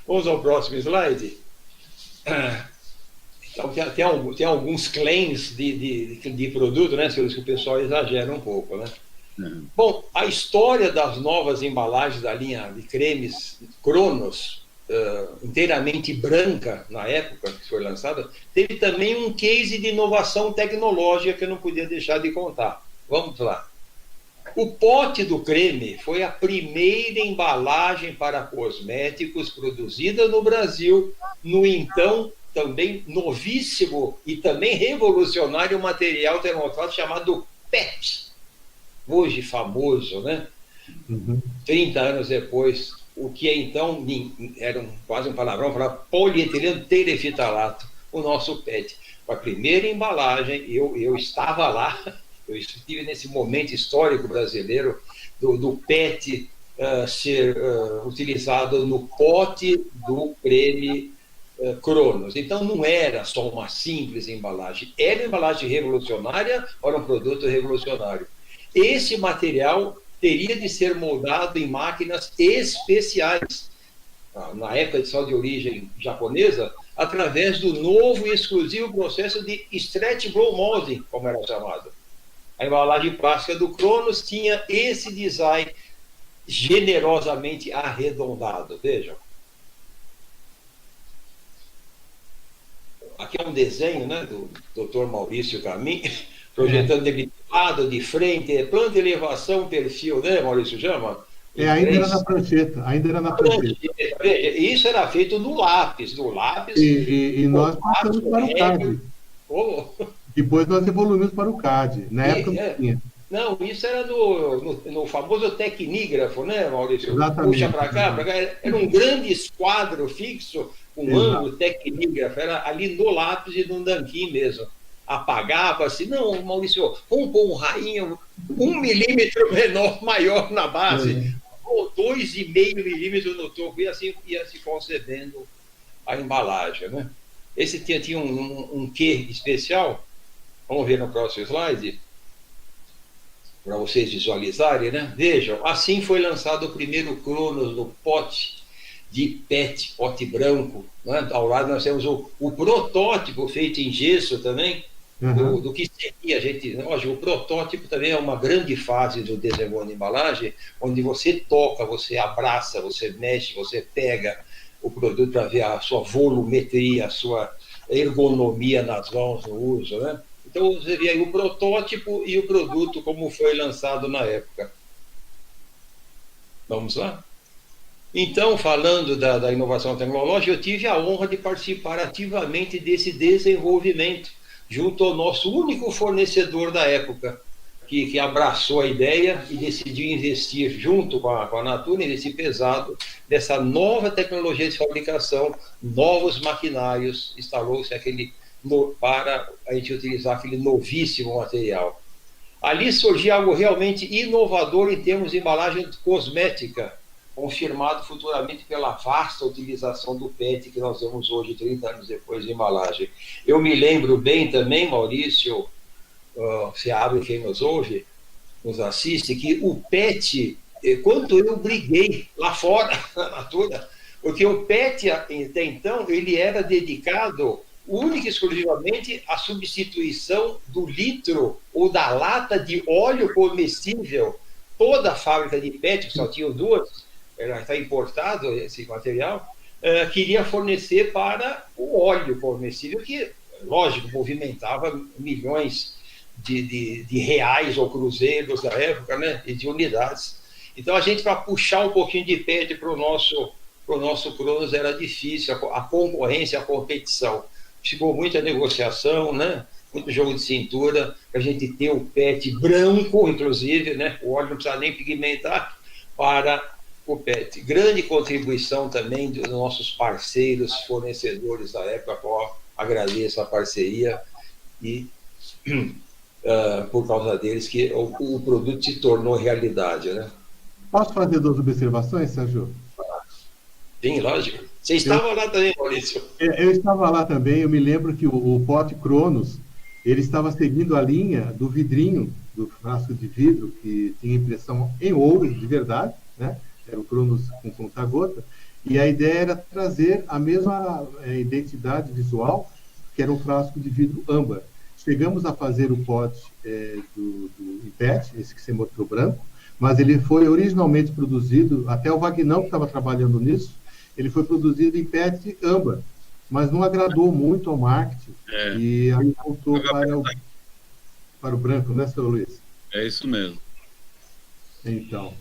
Vamos ao próximo slide. Então, tem alguns claims de produto, né, senhores, que o pessoal exagera um pouco, né? Bom, a história das novas embalagens da linha de cremes Cronos, inteiramente branca na época que foi lançada, teve também um case de inovação tecnológica que eu não podia deixar de contar. Vamos lá. O pote do creme foi a primeira embalagem para cosméticos produzida no Brasil, no então também novíssimo e também revolucionário material termofático chamado PET. Hoje famoso, né? 30 anos depois, o que então era quase um palavrão, falava polietileno terefitalato, o nosso PET. A primeira embalagem, eu estava lá, eu estive nesse momento histórico brasileiro do PET ser utilizado no pote do creme Cronos. Então não era só uma simples embalagem, era uma embalagem revolucionária, era um produto revolucionário. Esse material teria de ser moldado em máquinas especiais, na época de sal de origem japonesa, através do novo e exclusivo processo de stretch blow molding, como era chamado. A embalagem plástica do Cronos tinha esse design generosamente arredondado. Vejam. Aqui é um desenho, né, do Dr. Maurício Camin, projetando ele de lado, de frente, planta, elevação, perfil, né, Maurício chama? Ainda era na prancheta, Veja, isso era feito no lápis, E nós passamos para o CAD. Depois nós evoluímos para o CAD, na época não tinha. Não, isso era no famoso tecnígrafo, né, Maurício? Exatamente. Puxa para cá, era um grande esquadro fixo, com ângulo tecnígrafo, era ali no lápis e no nanquim mesmo. Apagava-se, não, Maurício, vamos pôr um rainho 1 milímetro maior na base, ou 2,5 milímetros no topo, e assim ia se concebendo a embalagem, né? Esse tinha um quê especial, vamos ver no próximo slide, para vocês visualizarem, né? Vejam, assim foi lançado o primeiro Cronos no pote de PET, pote branco, né? Ao lado nós temos o protótipo feito em gesso também, do que seria, lógico, o protótipo também é uma grande fase do desenvolvimento de embalagem, onde você toca, você abraça, você mexe, você pega o produto para ver a sua volumetria, a sua ergonomia nas mãos no uso, né? Então você vê aí o protótipo e o produto como foi lançado na época. Vamos lá? Então, falando da inovação tecnológica, eu tive a honra de participar ativamente desse desenvolvimento, junto ao nosso único fornecedor da época, que abraçou a ideia e decidiu investir junto com a Natura, investir pesado, dessa nova tecnologia de fabricação, novos maquinários, instalou-se para a gente utilizar aquele novíssimo material. Ali surgiu algo realmente inovador em termos de embalagem cosmética, confirmado futuramente pela vasta utilização do PET que nós vemos hoje, 30 anos depois de embalagem. Eu me lembro bem também, Maurício, Seabra, quem nos ouve, nos assiste, que o PET, quanto eu briguei lá fora, na Natura, Porque o PET, até então, ele era dedicado única e exclusivamente à substituição do litro ou da lata de óleo comestível. Toda a fábrica de PET, que só tinha duas, está importado esse material, queria fornecer para o óleo comestível, que, lógico, movimentava milhões de reais ou cruzeiros da época, né, e de unidades. Então, a gente, para puxar um pouquinho de PET para o nosso Cronos, era difícil, a concorrência, a competição. Ficou muita negociação, né, muito jogo de cintura, para a gente ter o PET branco, inclusive, né, o óleo não precisa nem pigmentar, para o PET. Grande contribuição também dos nossos parceiros, fornecedores da época, qual agradeço a parceria e por causa deles que o produto se tornou realidade, né? Posso fazer 2 observações, Sérgio? Sim, lógico. Você estava lá também, Maurício? Eu estava lá também. Eu me lembro que o pote Cronos, ele estava seguindo a linha do vidrinho, do frasco de vidro, que tinha impressão em ouro, de verdade, né? Era o Cronos com conta-gota. E a ideia era trazer a mesma identidade visual, que era um frasco de vidro âmbar. Chegamos a fazer o pote do PET, esse que você mostrou branco, mas ele foi originalmente produzido, até o Vagnão que estava trabalhando nisso, ele foi produzido em PET âmbar, mas não agradou muito ao marketing, e aí voltou para o branco, né, seu Luiz? É isso mesmo. Então.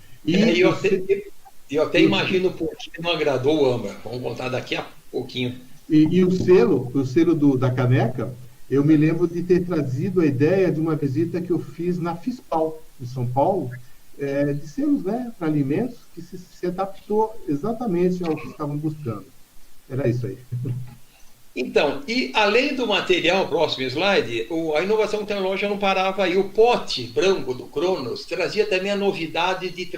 Eu até imagino por que não agradou o âmbar. Vamos contar daqui a pouquinho. E o selo da caneca, eu me lembro de ter trazido a ideia de uma visita que eu fiz na FISPAL, em São Paulo, de selos, né, para alimentos, que se adaptou exatamente ao que estavam buscando. Era isso aí. Então, e além do material, próximo slide, a inovação tecnológica não parava aí. O pote branco do Cronos trazia também a novidade de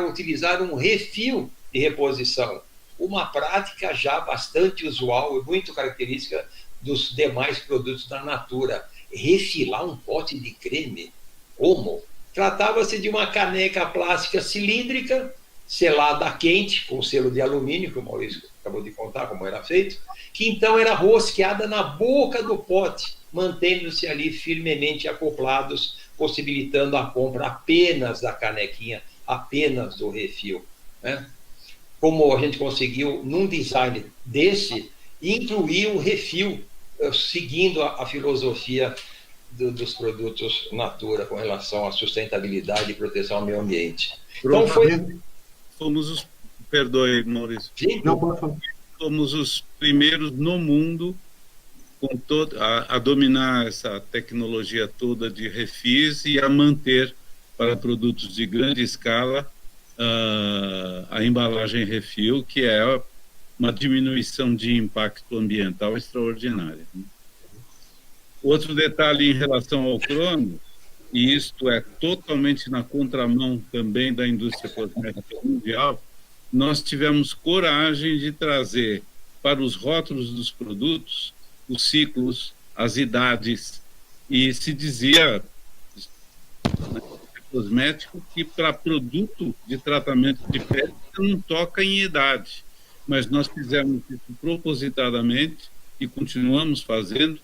utilizar um refil de reposição. Uma prática já bastante usual e muito característica dos demais produtos da Natura. Refilar um pote de creme, como? Tratava-se de uma caneca plástica cilíndrica, selada a quente, com selo de alumínio, que o Maurício acabou de contar como era feito, que então era rosqueada na boca do pote, mantendo-se ali firmemente acoplados, possibilitando a compra apenas da canequinha, apenas do refil, né? Como a gente conseguiu, num design desse, incluir o refil, seguindo a filosofia dos produtos Natura com relação à sustentabilidade e proteção ao meio ambiente. Então Perdoe, Maurício. Sim? Não, pode falar. Fomos os primeiros no mundo a dominar essa tecnologia toda de refis e a manter para produtos de grande escala a embalagem refil, que é uma diminuição de impacto ambiental extraordinária. Outro detalhe em relação ao Cronos, e isto é totalmente na contramão também da indústria cosmética mundial, nós tivemos coragem de trazer para os rótulos dos produtos os ciclos, as idades, e se dizia, né, cosmético, que para produto de tratamento de pele não toca em idade, mas nós fizemos isso propositadamente e continuamos fazendo,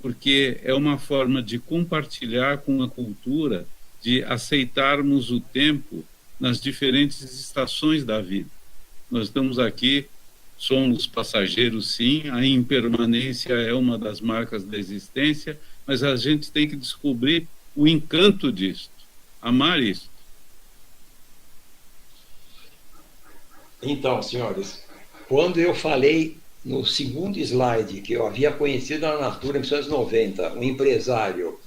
porque é uma forma de compartilhar com a cultura, de aceitarmos o tempo nas diferentes estações da vida. Nós estamos aqui, somos passageiros, sim, a impermanência é uma das marcas da existência, mas a gente tem que descobrir o encanto disso, amar isso. Então, senhores, quando eu falei no segundo slide que eu havia conhecido na Natura em 1990, um empresário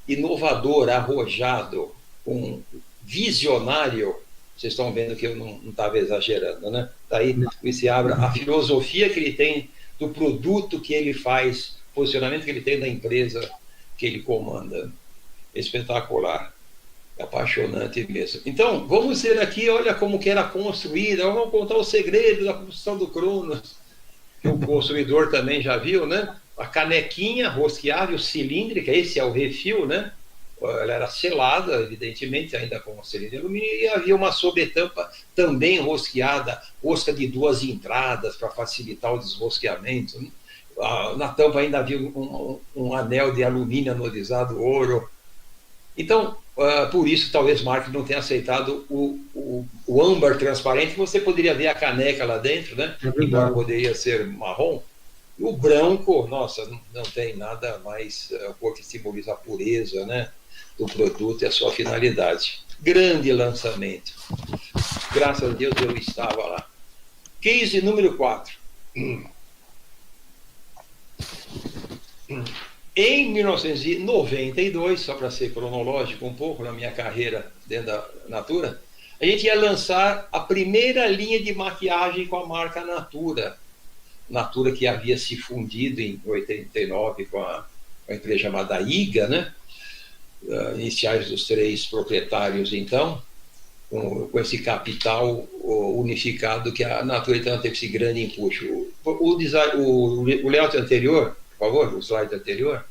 inovador, arrojado, um visionário, vocês estão vendo que eu não estava exagerando, né? Daí se abre a filosofia que ele tem do produto que ele faz, posicionamento que ele tem da empresa que ele comanda. Espetacular. É apaixonante mesmo. Então, vamos ver aqui, olha como que era construída, vamos contar o segredo da construção do Cronos, que o consumidor também já viu, né? A canequinha rosqueável cilíndrica, esse é o refil, né? Ela era selada, evidentemente, ainda com selinho de alumínio, e havia uma sobretampa também rosqueada, rosca de 2 entradas para facilitar o desrosqueamento, né? Na tampa ainda havia um anel de alumínio anodizado, ouro. Então, por isso, talvez Mark não tenha aceitado o âmbar transparente, que você poderia ver a caneca lá dentro, né? Embora poderia ser marrom. E o branco, nossa, não tem nada mais, a cor que simboliza a pureza, né, do produto e a sua finalidade. Grande lançamento. Graças a Deus eu estava lá. Case número 4. Em 1992, só para ser cronológico um pouco na minha carreira dentro da Natura, a gente ia lançar a primeira linha de maquiagem com a marca Natura. Natura que havia se fundido em 89 com a empresa chamada IGA, né? Iniciais dos 3 proprietários, então, com esse capital unificado que a Natura então teve esse grande empuxo. O layout anterior, por favor, o slide anterior.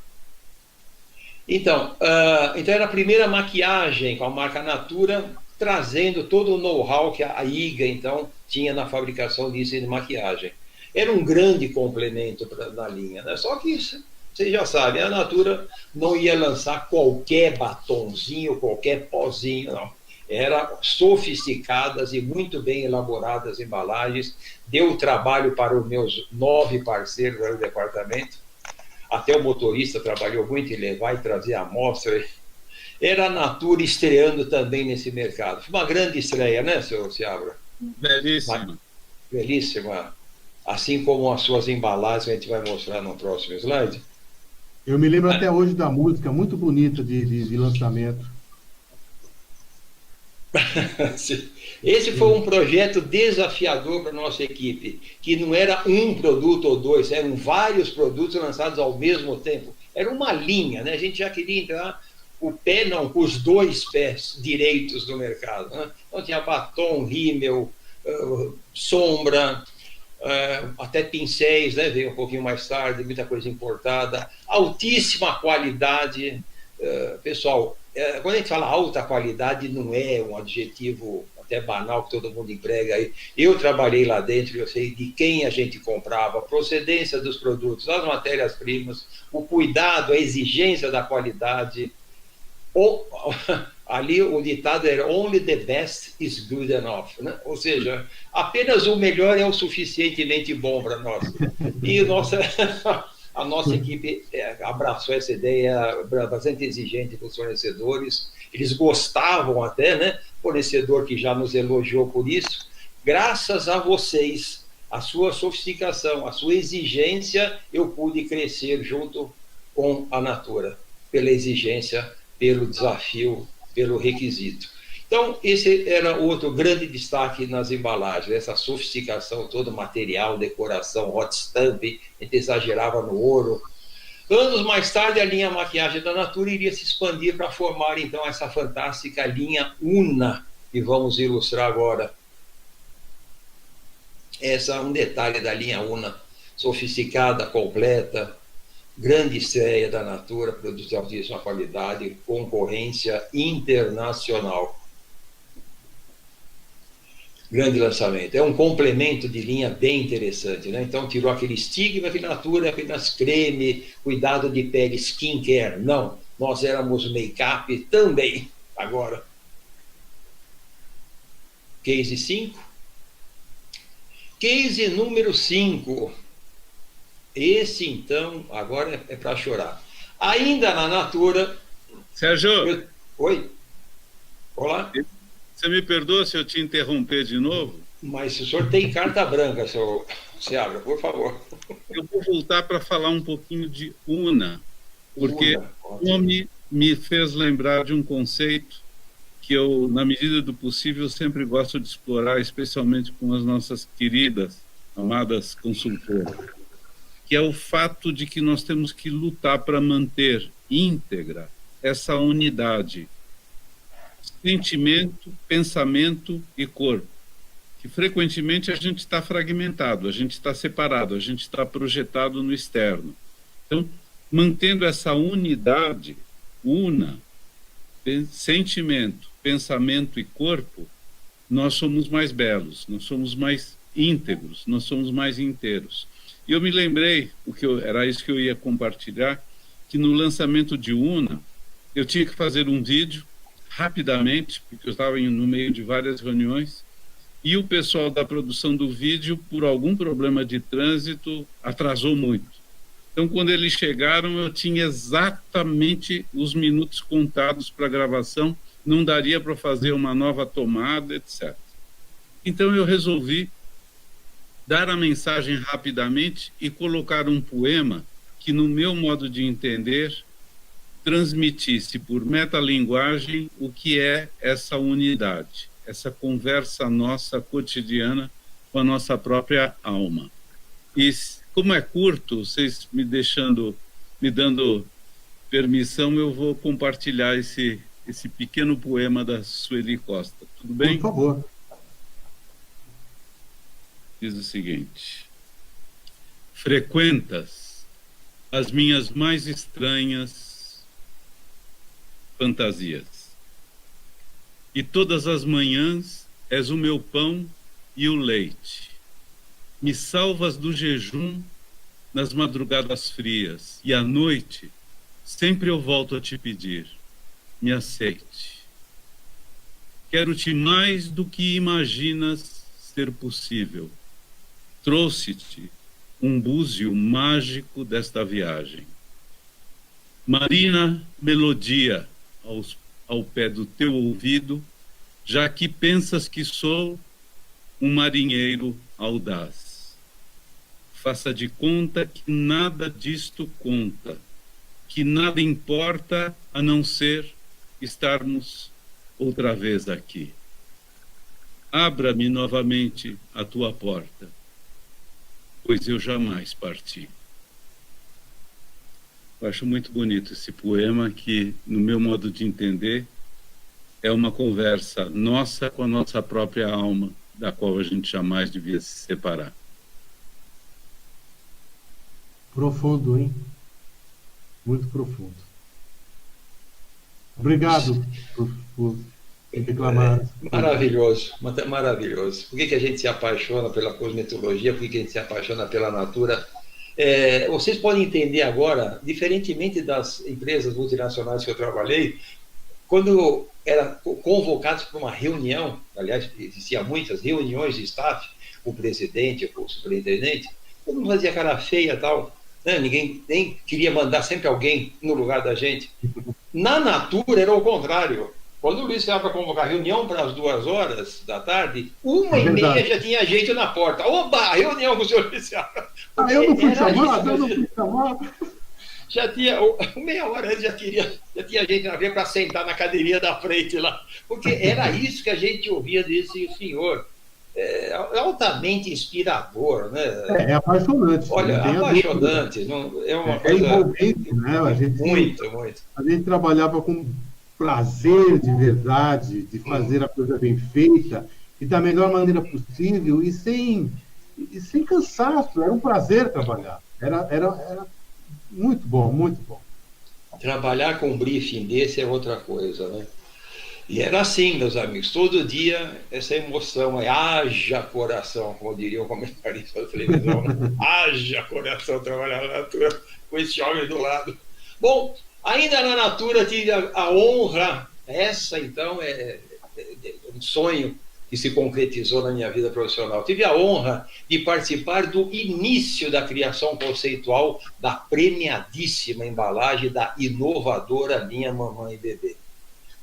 Então era a primeira maquiagem com a marca Natura, trazendo todo o know-how que a IGA, então, tinha na fabricação disso de maquiagem. Era um grande complemento na linha, né? Só que vocês já sabem, a Natura não ia lançar qualquer batonzinho, qualquer pozinho, não. Eram sofisticadas e muito bem elaboradas embalagens. Deu trabalho para os meus 9 parceiros do departamento. Até o motorista trabalhou muito em levar e trazer a amostra. Era a Natura estreando também nesse mercado. Foi uma grande estreia, né, senhor Seabra? Belíssima. Belíssima. Assim como as suas embalagens, a gente vai mostrar no próximo slide. Eu me lembro até hoje da música, muito bonita de lançamento. Esse foi um projeto desafiador para a nossa equipe, que não era um produto ou 2, eram vários produtos lançados ao mesmo tempo. Era uma linha, né? A gente já queria entrar com os 2 pés direitos do mercado, né? Então tinha batom, rímel, sombra, até pincéis, né? Veio um pouquinho mais tarde, muita coisa importada, altíssima qualidade. Pessoal, quando a gente fala alta qualidade, não é um adjetivo até banal que todo mundo emprega aí. Eu trabalhei lá dentro, eu sei de quem a gente comprava, a procedência dos produtos, as matérias-primas, o cuidado, a exigência da qualidade. Ali o ditado era only the best is good enough, né? Ou seja, apenas o melhor é o suficientemente bom para nós. E a nossa equipe abraçou essa ideia, bastante exigente com os fornecedores. Eles gostavam até, né? Fornecedor que já nos elogiou por isso. Graças a vocês, a sua sofisticação, a sua exigência, eu pude crescer junto com a Natura, pela exigência, pelo desafio, pelo requisito. Então, esse era outro grande destaque nas embalagens, essa sofisticação toda, material, decoração, hot stamp, a gente exagerava no ouro. Anos mais tarde, a linha maquiagem da Natura iria se expandir para formar, então, essa fantástica linha Una, que vamos ilustrar agora. Esse é um detalhe da linha Una, sofisticada, completa, grande estreia da Natura, produtos de altíssima qualidade, concorrência internacional. Grande lançamento. É um complemento de linha bem interessante, né? Então, tirou aquele estigma que Natura é apenas creme, cuidado de pele, skincare. Não, nós éramos make-up também. Agora, case 5. Case número 5. Esse, então, agora é para chorar. Ainda na Natura... Sérgio! Oi? Olá? Você me perdoa se eu te interromper de novo? Mas o senhor tem carta branca, senhor Seabra, por favor. Eu vou voltar para falar um pouquinho de Una, porque o nome me fez lembrar de um conceito que eu, na medida do possível, sempre gosto de explorar, especialmente com as nossas queridas, amadas consultoras, que é o fato de que nós temos que lutar para manter íntegra essa unidade, sentimento, pensamento e corpo, que frequentemente a gente está fragmentado, a gente está separado, a gente está projetado no externo. Então, mantendo essa unidade, sentimento, pensamento e corpo, nós somos mais belos, nós somos mais íntegros, nós somos mais inteiros. E eu me lembrei, era isso que eu ia compartilhar, que no lançamento de Una, eu tinha que fazer um vídeo rapidamente, porque eu estava no meio de várias reuniões, e o pessoal da produção do vídeo, por algum problema de trânsito, atrasou muito. Então, quando eles chegaram, eu tinha exatamente os minutos contados para a gravação, não daria para fazer uma nova tomada, etc. Então, eu resolvi dar a mensagem rapidamente e colocar um poema que, no meu modo de entender, transmitisse por metalinguagem o que é essa unidade, essa conversa nossa cotidiana com a nossa própria alma. E como é curto, vocês me dando permissão, eu vou compartilhar esse pequeno poema da Sueli Costa. Tudo bem? Por favor. Diz o seguinte: frequentas as minhas mais estranhas fantasias, e todas as manhãs és o meu pão e o leite. Me salvas do jejum nas madrugadas frias, e à noite sempre eu volto a te pedir, me aceite. Quero-te mais do que imaginas ser possível. Trouxe-te um búzio mágico desta viagem. Marina melodia ao pé do teu ouvido, já que pensas que sou um marinheiro audaz. Faça de conta que nada disto conta, que nada importa a não ser estarmos outra vez aqui. Abra-me novamente a tua porta, pois eu jamais parti. Eu acho muito bonito esse poema que, no meu modo de entender, é uma conversa nossa com a nossa própria alma, da qual a gente jamais devia se separar. Profundo, hein? Muito profundo. Obrigado por declamar. Maravilhoso, maravilhoso. Por que a gente se apaixona pela cosmetologia? Por que a gente se apaixona pela natura? Vocês podem entender agora, diferentemente das empresas multinacionais que eu trabalhei, quando era convocados para uma reunião, aliás, existiam muitas reuniões de staff, o presidente, o superintendente, todo mundo fazia cara feia e tal, né? Ninguém nem queria mandar sempre alguém no lugar da gente. Na Natura era o contrário. Quando o Luiz estava para convocar reunião para as 2h da tarde, 1h30 já tinha gente na porta. Oba, reunião com o senhor Luiz Seabra. Eu não fui chamado. Já tinha, meia hora antes já tinha gente na frente para sentar na cadeirinha da frente lá. Porque era isso que a gente ouvia desse senhor. É altamente inspirador, né? É apaixonante. Olha, apaixonante. Não, é uma coisa envolvente, né? Muito. A gente trabalhava com prazer de verdade, de fazer a coisa bem feita e da melhor maneira possível e sem cansaço. Era um prazer trabalhar. Era muito bom, muito bom. Trabalhar com um briefing desse é outra coisa, né? E era assim, meus amigos, todo dia essa emoção, haja coração, como diria o comentarista da televisão, né? Haja coração trabalhar na Natura com esse homem do lado. Bom, ainda na Natura tive a honra, essa então é um sonho que se concretizou na minha vida profissional. Tive a honra de participar do início da criação conceitual da premiadíssima embalagem da inovadora Minha Mamãe Bebê.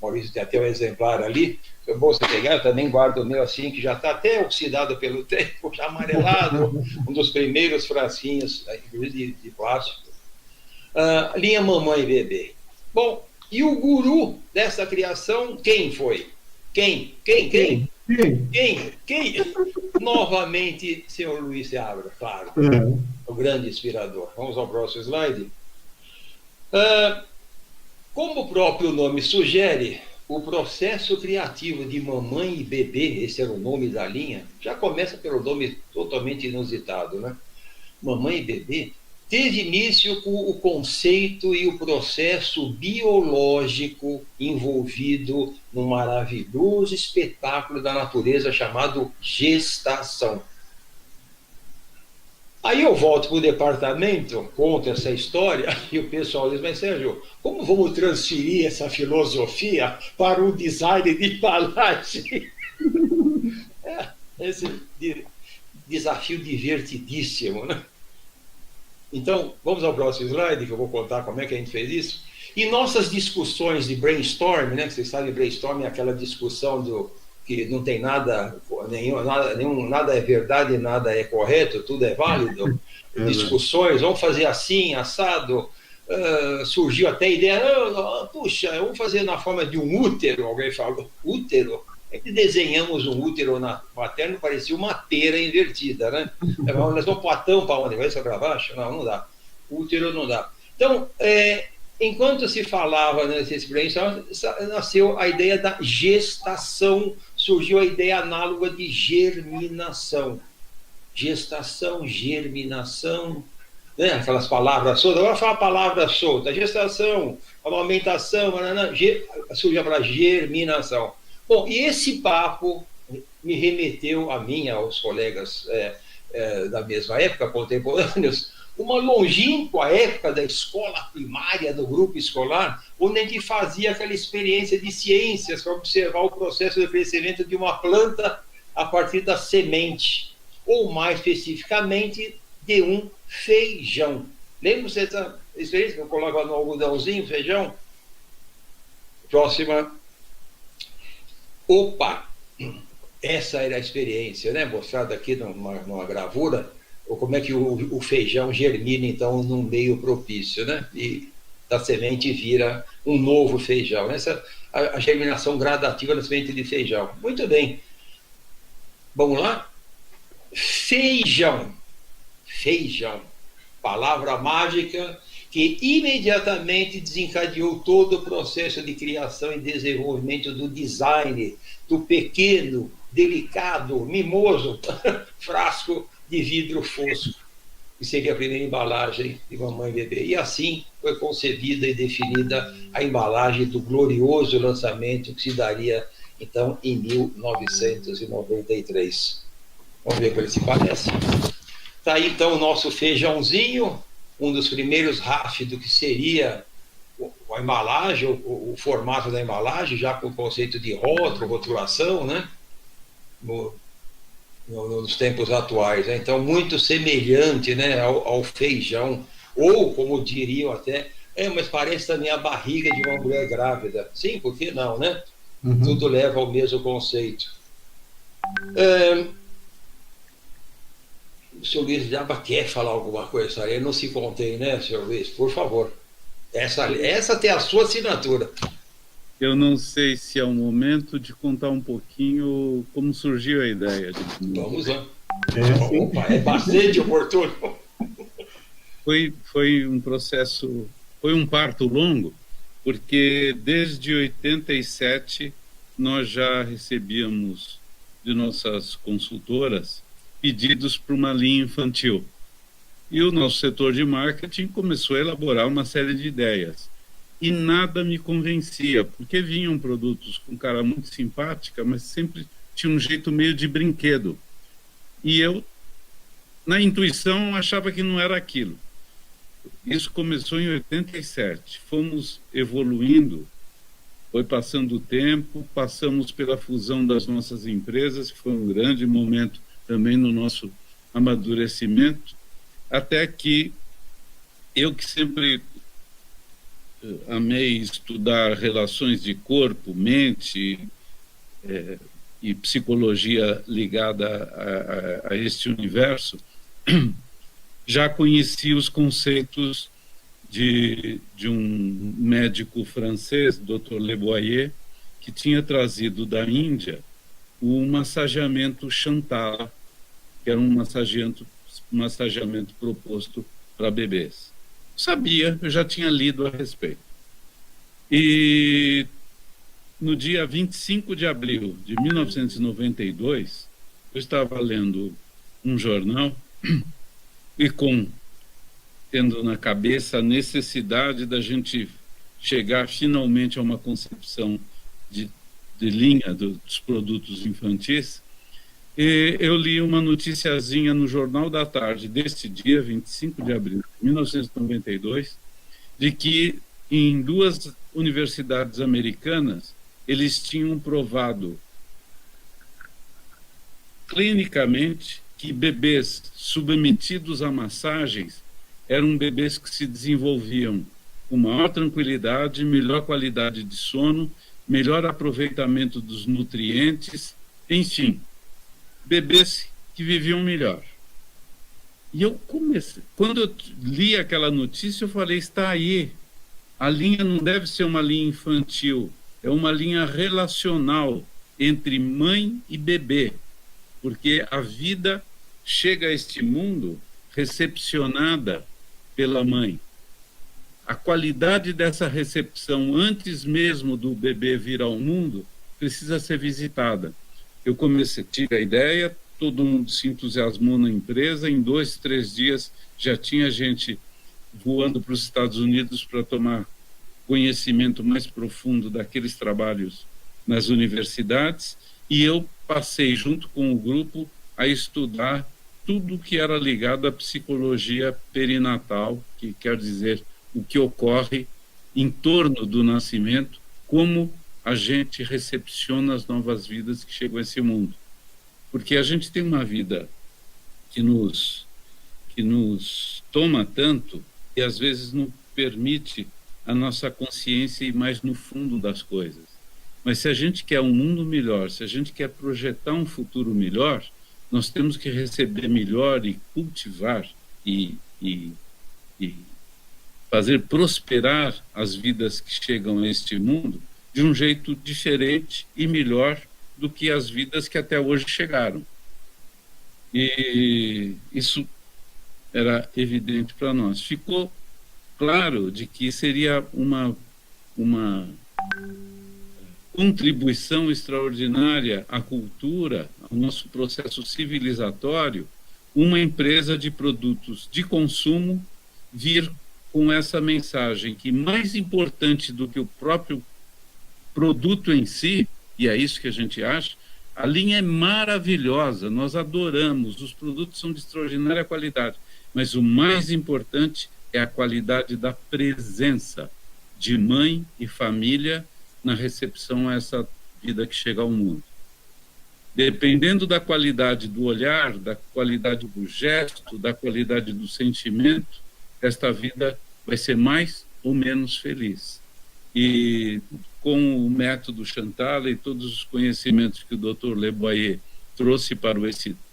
Maurício tem até um exemplar ali, foi bom você pegar, eu também guardo o meu assim, que já está até oxidado pelo tempo, já amarelado, um dos primeiros frasquinhos, inclusive de plástico. Linha Mamãe Bebê. Bom, e o guru dessa criação, quem foi? Quem? Novamente, senhor Luiz Seabra, claro. O grande inspirador. Vamos ao próximo slide. Como o próprio nome sugere, o processo criativo de Mamãe e Bebê, esse era o nome da linha, já começa pelo nome totalmente inusitado, né? Mamãe e Bebê teve início com o conceito e o processo biológico envolvido num maravilhoso espetáculo da natureza chamado gestação. Aí eu volto para o departamento, conto essa história, e o pessoal diz, mas Sérgio, como vamos transferir essa filosofia para o design de embalagem? Esse desafio divertidíssimo, né? Então, vamos ao próximo slide, que eu vou contar como é que a gente fez isso. E nossas discussões de brainstorm, né? Que vocês sabem, brainstorm é aquela discussão que não tem nada é verdade, nada é correto, tudo é válido. Discussões, vamos fazer assim, assado. Surgiu até a ideia, puxa, vamos fazer na forma de um útero. Alguém falou, útero? É que desenhamos um útero materno, parecia uma pera invertida, né? Nós vamos pôr a tampa onde? Vai para baixo? Não dá. Útero não dá. Então, enquanto se falava nesse brainstorm, nasceu a ideia da gestação, surgiu a ideia análoga de germinação. Gestação, germinação, né? Aquelas palavras soltas. Agora fala a palavra solta. Gestação, amamentação, surgiu a palavra germinação. Bom, e esse papo me remeteu a mim, aos colegas da mesma época, contemporâneos, uma longínqua época da escola primária, do grupo escolar, onde a gente fazia aquela experiência de ciências para observar o processo de crescimento de uma planta a partir da semente, ou mais especificamente, de um feijão. Lembra-se dessa experiência que eu colocava no algodãozinho, feijão? Próxima. Opa! Essa era a experiência, né? Mostrada aqui numa gravura, ou como é que o feijão germina, então, num meio propício, né? E da semente vira um novo feijão. Essa é a germinação gradativa da semente de feijão. Muito bem. Vamos lá? Feijão. Feijão. Palavra mágica que imediatamente desencadeou todo o processo de criação e desenvolvimento do design, do pequeno, delicado, mimoso frasco de vidro fosco, que seria a primeira embalagem de mamãe e bebê. E assim foi concebida e definida a embalagem do glorioso lançamento que se daria, então, em 1993. Vamos ver como ele se parece. Está aí, então, o nosso feijãozinho, um dos primeiros RAF do que seria a embalagem, o formato da embalagem, já com o conceito de rótulo, rotulação, né? Nos tempos atuais, né? Então, muito semelhante, né, ao feijão, ou, como diriam até, mas parece também a barriga de uma mulher grávida. Sim, por que não, né? Uhum. Tudo leva ao mesmo conceito. O senhor Luiz Jaba quer falar alguma coisa? Eu não se contém, né, senhor Luiz? Por favor. Essa tem a sua assinatura. Eu não sei se é o momento de contar um pouquinho como surgiu a ideia. Vamos lá. Opa, é bastante oportuno. Foi um processo, foi um parto longo, porque desde 87 nós já recebíamos de nossas consultoras pedidos para uma linha infantil. E o nosso setor de marketing começou a elaborar uma série de ideias. E nada me convencia, porque vinham produtos com cara muito simpática, mas sempre tinha um jeito meio de brinquedo. E eu, na intuição, achava que não era aquilo. Isso começou em 87. Fomos evoluindo, foi passando o tempo, passamos pela fusão das nossas empresas, que foi um grande momento também no nosso amadurecimento, até que eu, que sempre amei estudar relações de corpo, mente e psicologia ligada a este universo, já conheci os conceitos de um médico francês, Dr. Le Boyer, que tinha trazido da Índia o massageamento Chantala, que era um massageamento proposto para bebês. Sabia, eu já tinha lido a respeito. E no dia 25 de abril de 1992, eu estava lendo um jornal e com tendo na cabeça a necessidade da gente chegar finalmente a uma concepção de linha dos produtos infantis, e eu li uma noticiazinha no Jornal da Tarde deste dia, 25 de abril de 1992, de que em 2 universidades americanas eles tinham provado clinicamente que bebês submetidos a massagens eram bebês que se desenvolviam com maior tranquilidade, melhor qualidade de sono, melhor aproveitamento dos nutrientes, enfim, bebês que viviam melhor. E eu comecei, quando eu li aquela notícia, eu falei, está aí, a linha não deve ser uma linha infantil, é uma linha relacional entre mãe e bebê, porque a vida chega a este mundo recepcionada pela mãe. A qualidade dessa recepção, antes mesmo do bebê vir ao mundo, precisa ser visitada. Eu tive a ideia, todo mundo se entusiasmou na empresa, em 2, 3 dias já tinha gente voando para os Estados Unidos para tomar conhecimento mais profundo daqueles trabalhos nas universidades, e eu passei, junto com o grupo, a estudar tudo que era ligado à psicologia perinatal, que quer dizer o que ocorre em torno do nascimento, como a gente recepciona as novas vidas que chegam a esse mundo. Porque a gente tem uma vida que nos toma tanto e às vezes não permite a nossa consciência ir mais no fundo das coisas. Mas se a gente quer um mundo melhor, se a gente quer projetar um futuro melhor, nós temos que receber melhor e cultivar e fazer prosperar as vidas que chegam a este mundo de um jeito diferente e melhor do que as vidas que até hoje chegaram. E isso era evidente para nós. Ficou claro de que seria uma contribuição extraordinária à cultura, ao nosso processo civilizatório, uma empresa de produtos de consumo vir com essa mensagem que, mais importante do que o próprio produto em si, e é isso que a gente acha, a linha é maravilhosa, nós adoramos, os produtos são de extraordinária qualidade, mas o mais importante é a qualidade da presença de mãe e família na recepção a essa vida que chega ao mundo. Dependendo da qualidade do olhar, da qualidade do gesto, da qualidade do sentimento, esta vida vai ser mais ou menos feliz. E com o método Chantal e todos os conhecimentos que o Dr. Le Boyer trouxe para o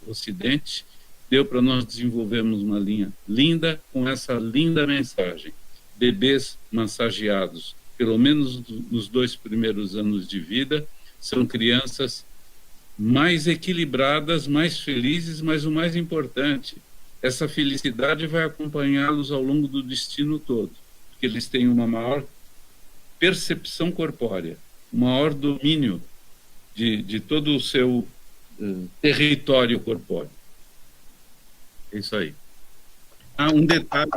Ocidente, deu para nós desenvolvermos uma linha linda, com essa linda mensagem. Bebês massageados, pelo menos nos 2 primeiros anos de vida, são crianças mais equilibradas, mais felizes, mas o mais importante, essa felicidade vai acompanhá-los ao longo do destino todo, porque eles têm uma maior percepção corpórea, um maior domínio de todo o seu território corpóreo. É isso aí. Um detalhe,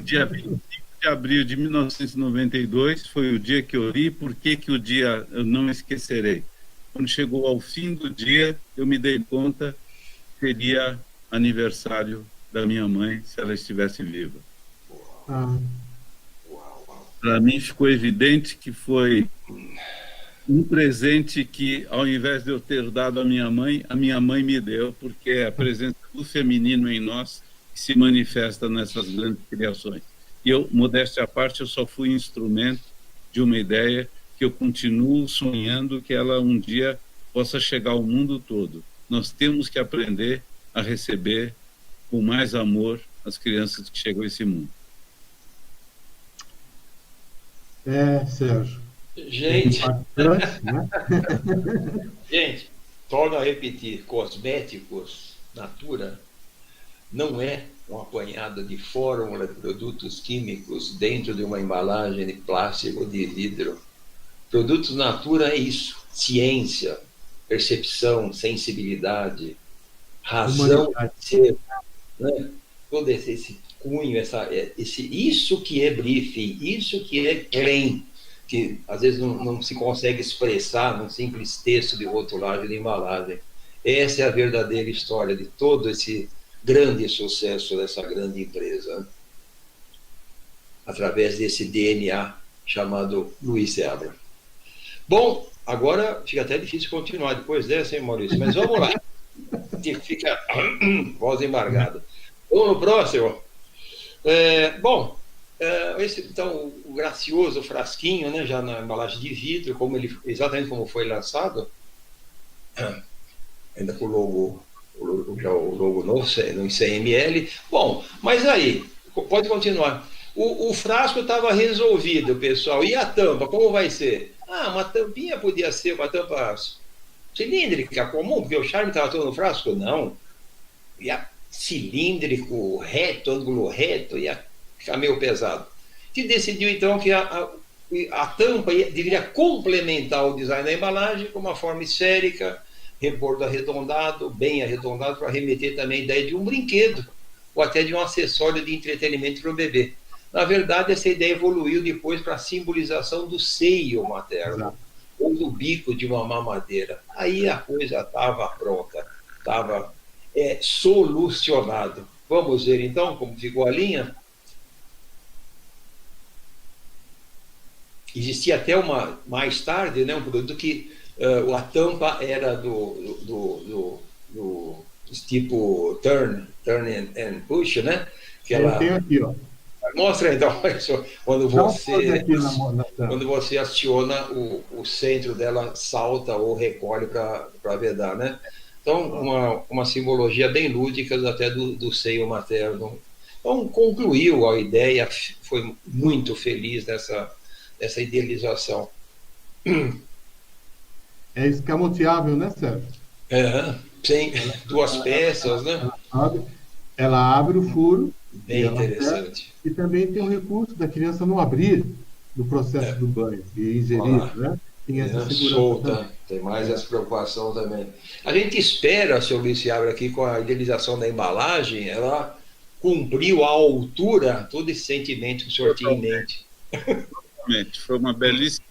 dia 25 de abril de 1992 foi o dia que eu li. Por que o dia eu não esquecerei? Quando chegou ao fim do dia, eu me dei conta que seria aniversário da minha mãe, se ela estivesse viva. Para mim ficou evidente que foi um presente que, ao invés de eu ter dado à minha mãe me deu, porque é a presença do feminino em nós que se manifesta nessas grandes criações. E eu, modéstia à parte, eu só fui instrumento de uma ideia que eu continuo sonhando que ela um dia possa chegar ao mundo todo. Nós temos que aprender a receber com mais amor as crianças que chegam a esse mundo. Sérgio. Gente, gente, torno a repetir, cosméticos Natura não é um apanhado de fórmula de produtos químicos dentro de uma embalagem de plástico ou de vidro. Produtos Natura é isso, ciência, percepção, sensibilidade, razão de ser, né? Todo esse cunho, isso que é briefing, isso que é claim, que às vezes não se consegue expressar num simples texto de rotulagem de embalagem. Essa é a verdadeira história de todo esse grande sucesso dessa grande empresa, né? Através desse DNA chamado Luiz Seabra. Bom, agora fica até difícil continuar depois dessa, hein, Maurício? Mas vamos lá. Que fica voz embargada. Vamos no próximo. Esse, então, o gracioso frasquinho, né, já na embalagem de vidro, exatamente como foi lançado, ainda com o logo novo, no 100 ml. Bom, mas aí, pode continuar. O frasco estava resolvido, pessoal. E a tampa, como vai ser? Uma tampinha podia ser uma tampa cilíndrica, comum, porque o charme estava todo no frasco? Não. Ia cilíndrico, reto, ângulo reto, ia ficar meio pesado. Se decidiu, então, que a tampa deveria complementar o design da embalagem com uma forma esférica, rebordo arredondado, bem arredondado, para remeter também a ideia de um brinquedo, ou até de um acessório de entretenimento para o bebê. Na verdade, essa ideia evoluiu depois para a simbolização do seio materno, ou do bico de uma mamadeira. Aí a coisa estava pronta, estava solucionado. Vamos ver, então, como ficou a linha? Existia até mais tarde, né, um produto que a tampa era do tipo turn and push, né? Que eu tenho aqui, ó. Mostra então, quando você aciona o centro dela, salta ou recolhe para vedar, né? Então, uma simbologia bem lúdica até do seio materno. Então, concluiu a ideia, foi muito feliz nessa idealização. É escamoteável, né, Sérgio? Sim, duas peças, né? Ela abre o furo. Bem interessante. E também tem o recurso da criança não abrir no processo do banho e ingerir, né? Tem essa segurança solta, também. Tem mais essa preocupação também. A gente espera, seu Luiz Seabra, aqui com a idealização da embalagem, ela cumpriu à altura todo esse sentimento que o senhor tinha em mente. Foi uma belíssima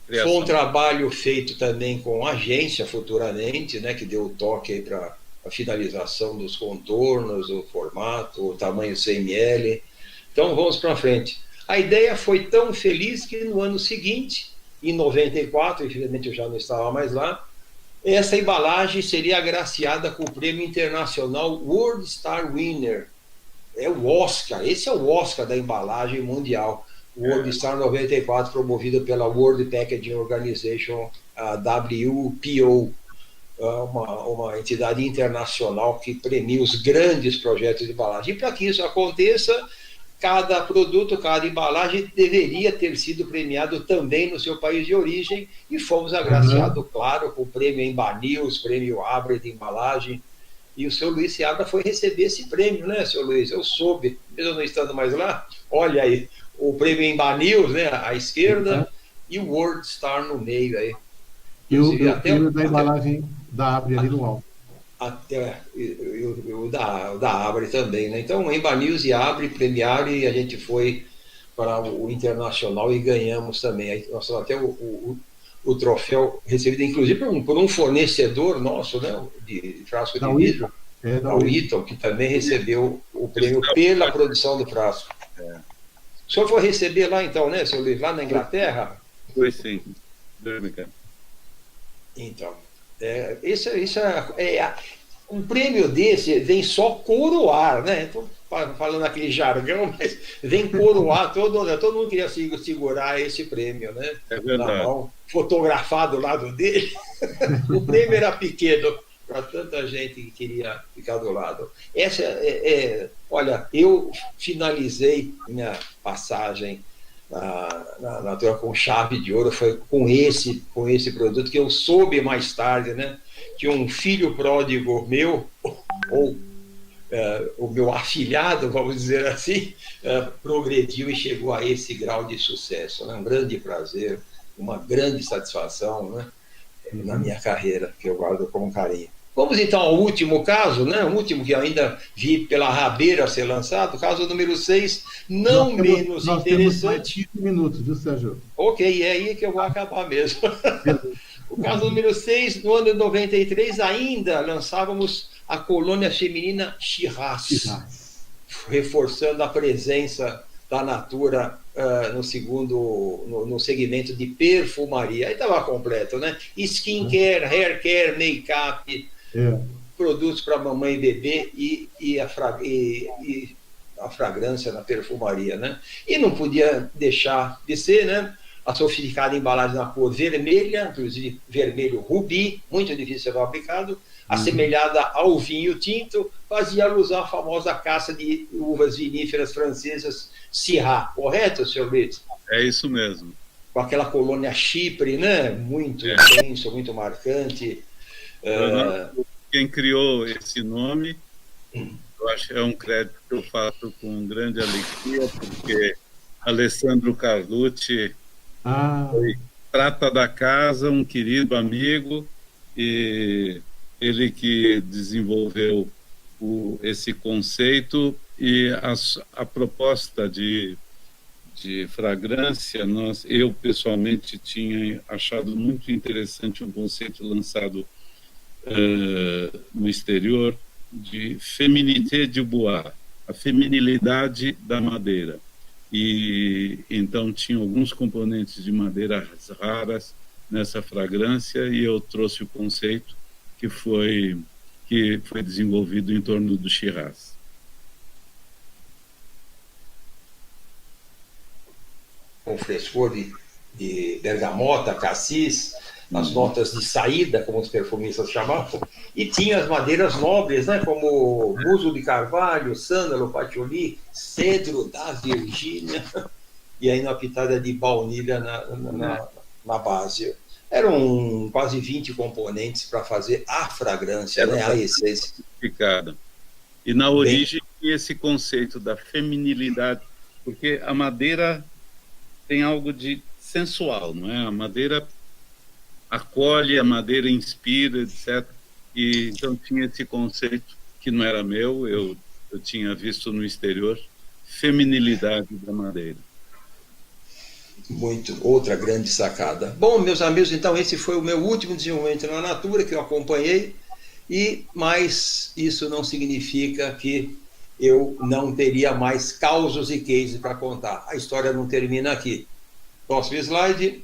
criação. Foi um trabalho feito também com a agência futuramente, né, que deu o toque para a finalização dos contornos, o formato, o tamanho 100 ml. Então, vamos para frente. A ideia foi tão feliz que no ano seguinte, em 94, infelizmente eu já não estava mais lá, essa embalagem seria agraciada com o prêmio internacional World Star Winner. É o Oscar, esse é o Oscar da embalagem mundial. O World Star 94, promovido pela World Packaging Organization, a WPO, uma entidade internacional que premia os grandes projetos de embalagem. E para que isso aconteça, cada produto, cada embalagem deveria ter sido premiado também no seu país de origem, e fomos agraciados, claro, com o prêmio Embanews, prêmio Abra de embalagem, e o seu Luiz Seabra foi receber esse prêmio, né, seu Luiz? Eu soube, mesmo não estando mais lá, olha aí, o prêmio Embanews, né, à esquerda, e o World Star no meio aí. E o prêmio da embalagem da Abre ali no alto. Até o da Abre também, né? Então, Embanews e Abre premiaram, e a gente foi para o Internacional e ganhamos também. Aí, nós até o troféu recebido, inclusive, por um fornecedor nosso, né, de frasco de vidro, da Whitton, que também recebeu o prêmio pela produção do frasco. O senhor foi receber lá, então, né, seu Luiz, lá na Inglaterra? Foi sim. Então, um prêmio desse vem só coroar, né? Estou falando aquele jargão, mas vem coroar, todo mundo queria segurar esse prêmio, né? É verdade. Na mão, fotografar do lado dele. O prêmio era pequeno para tanta gente que queria ficar do lado. Olha, eu finalizei minha passagem na Toyota com chave de ouro, foi com esse produto que eu soube mais tarde, né, que um filho pródigo meu, ou o meu afilhado, vamos dizer assim, progrediu e chegou a esse grau de sucesso, né? Um grande prazer, uma grande satisfação, né, na minha carreira, que eu guardo com carinho. Vamos então ao último caso, né? O último que ainda vi pela rabeira ser lançado, caso número 6, não menos nós temos mais interessante. 15 minutos, viu, Sérgio? Ok, é aí que eu vou acabar mesmo. O caso número 6, no ano de 93, ainda lançávamos a colônia feminina Shiraz, reforçando a presença da Natura no segmento de perfumaria. Aí estava completo, né? Skincare, hair care, make-up, produtos para mamãe e bebê e a fragrância na perfumaria, né? E não podia deixar de ser, né? A sofisticada embalagem na cor vermelha, inclusive vermelho rubi, muito difícil de ser fabricado, assemelhada ao vinho tinto, fazia alusão à famosa caça de uvas viníferas francesas Syrah, correto, senhor Luiz? É isso mesmo. Com aquela colônia Chipre, né? Muito intenso, muito marcante. Quem criou esse nome, eu acho que é um crédito que eu faço com grande alegria, porque Alessandro Carlucci foi prata da casa, um querido amigo, e ele que desenvolveu esse conceito e a proposta de fragrância. Eu pessoalmente tinha achado muito interessante um conceito lançado no exterior de féminité du bois, a feminilidade da madeira. E então tinha alguns componentes de madeiras raras nessa fragrância, e eu trouxe o conceito que foi desenvolvido em torno do Shiraz. Com frescor de bergamota, cassis, as notas de saída, como os perfumistas chamavam, e tinha as madeiras nobres, né, como muso de carvalho, sândalo, patchouli, cedro da Virgínia, e aí uma pitada de baunilha na base. Eram quase 20 componentes para fazer a fragrância, né, a essência. E na origem esse conceito da feminilidade, porque a madeira tem algo de sensual, não é? A madeira acolhe, a madeira inspira, etc. E então tinha esse conceito que não era meu, eu tinha visto no exterior, feminilidade da madeira. Outra grande sacada. Bom, meus amigos, então esse foi o meu último desenvolvimento na Natura, que eu acompanhei, mas isso não significa que eu não teria mais causos e cases para contar. A história não termina aqui. Próximo slide.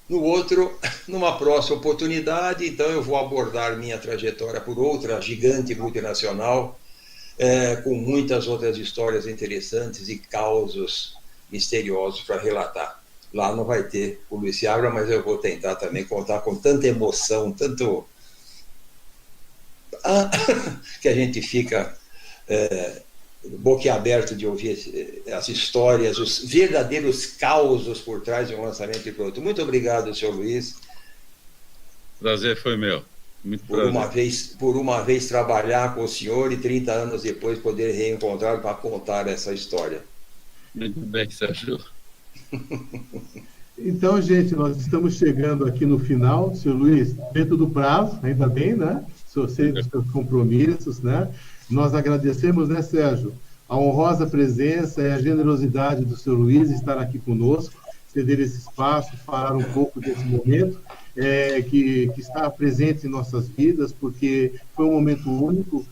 No outro, numa próxima oportunidade, então eu vou abordar minha trajetória por outra gigante multinacional, com muitas outras histórias interessantes e causos misteriosos para relatar. Lá não vai ter o Luiz Seabra, mas eu vou tentar também contar com tanta emoção, tanto que a gente fica boquiaberto de ouvir as histórias, os verdadeiros causos por trás de um lançamento de produto. Muito obrigado, senhor Luiz. Prazer foi meu. Muito por uma vez trabalhar com o senhor e 30 anos depois poder reencontrar para contar essa história. Muito bem, Sérgio. Então, gente, nós estamos chegando aqui no final, senhor Luiz, dentro do prazo, ainda bem, né? Sei dos seus compromissos, né? Nós agradecemos, né, Sérgio, a honrosa presença e a generosidade do senhor Luiz estar aqui conosco, ceder esse espaço, falar um pouco desse momento que está presente em nossas vidas, porque foi um momento único,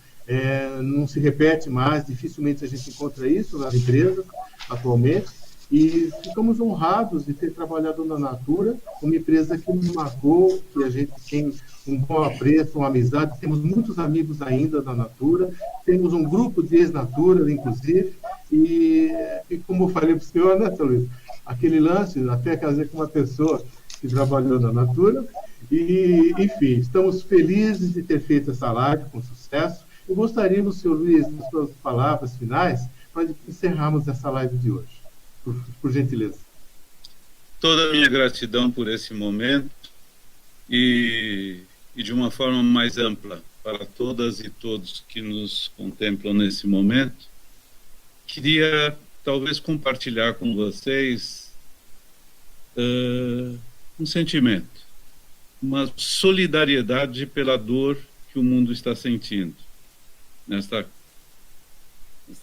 não se repete mais, dificilmente a gente encontra isso nas empresas atualmente, e ficamos honrados de ter trabalhado na Natura, uma empresa que nos marcou, que a gente tem um bom apreço, uma amizade, temos muitos amigos ainda da Natura, temos um grupo de ex-Natura, inclusive, e como eu falei para o senhor, né, Luiz, aquele lance, até casei com uma pessoa que trabalhou na Natura, e, enfim, estamos felizes de ter feito essa live com sucesso, e gostaríamos, senhor Luiz, das suas palavras finais, para encerrarmos essa live de hoje, por gentileza. Toda a minha gratidão por esse momento, e de uma forma mais ampla para todas e todos que nos contemplam nesse momento, queria talvez compartilhar com vocês um sentimento, uma solidariedade pela dor que que o mundo está sentindo nesta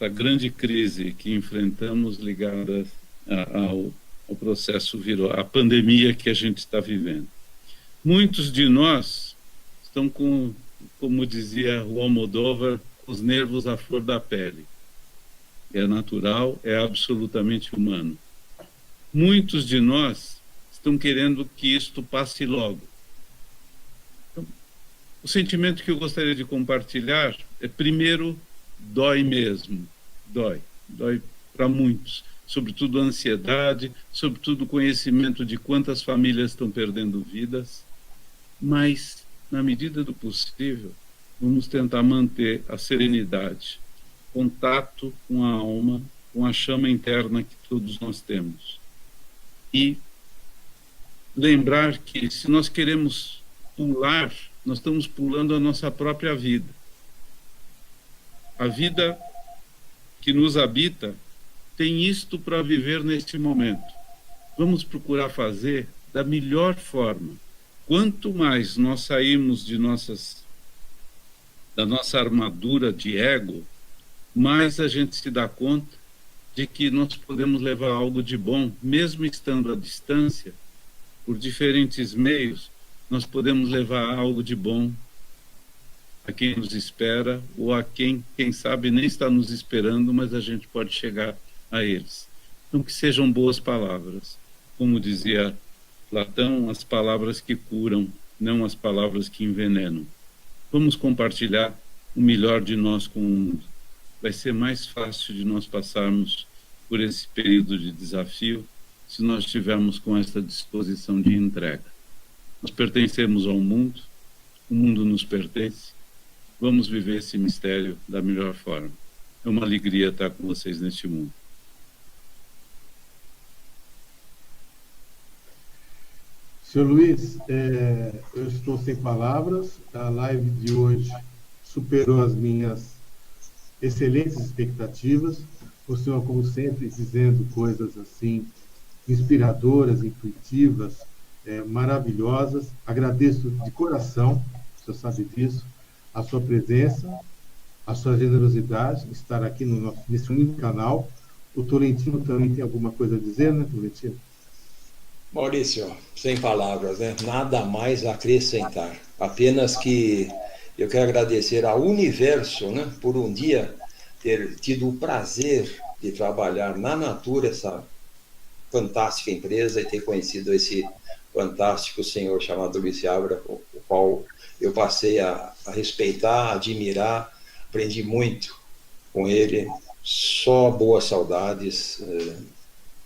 grande crise que enfrentamos ligada ao processo viral, à pandemia que a gente está vivendo. Muitos de nós estão como dizia o Almodóvar, os nervos à flor da pele. É natural, é absolutamente humano. Muitos de nós estão querendo que isto passe logo. Então, o sentimento que eu gostaria de compartilhar é, primeiro, dói mesmo. Dói para muitos. Sobretudo a ansiedade, sobretudo o conhecimento de quantas famílias estão perdendo vidas. Mas, na medida do possível, vamos tentar manter a serenidade, contato com a alma, com a chama interna que todos nós temos. E lembrar que, se nós queremos pular, nós estamos pulando a nossa própria vida. A vida que nos habita tem isto para viver neste momento. Vamos procurar fazer da melhor forma. Quanto mais nós saímos da nossa armadura de ego, mais a gente se dá conta de que nós podemos levar algo de bom, mesmo estando à distância, por diferentes meios, nós podemos levar algo de bom a quem nos espera, ou a quem sabe, nem está nos esperando, mas a gente pode chegar a eles. Então, que sejam boas palavras. Como dizia Platão, as palavras que curam, não as palavras que envenenam. Vamos compartilhar o melhor de nós com o mundo. Vai ser mais fácil de nós passarmos por esse período de desafio se nós estivermos com essa disposição de entrega. Nós pertencemos ao mundo, o mundo nos pertence. Vamos viver esse mistério da melhor forma. É uma alegria estar com vocês neste mundo. Senhor Luiz, eu estou sem palavras. A live de hoje superou as minhas excelentes expectativas. O senhor, como sempre, dizendo coisas assim, inspiradoras, intuitivas, maravilhosas. Agradeço de coração, o senhor sabe disso, a sua presença, a sua generosidade, estar aqui nesse único canal. O Tolentino também tem alguma coisa a dizer, né, Tolentino? Maurício, sem palavras, né? Nada mais a acrescentar. Apenas que eu quero agradecer ao universo, né, por um dia ter tido o prazer de trabalhar na Natura, essa fantástica empresa, e ter conhecido esse fantástico senhor chamado Luiz Seabra, o qual eu passei a respeitar, a admirar, aprendi muito com ele, só boas saudades.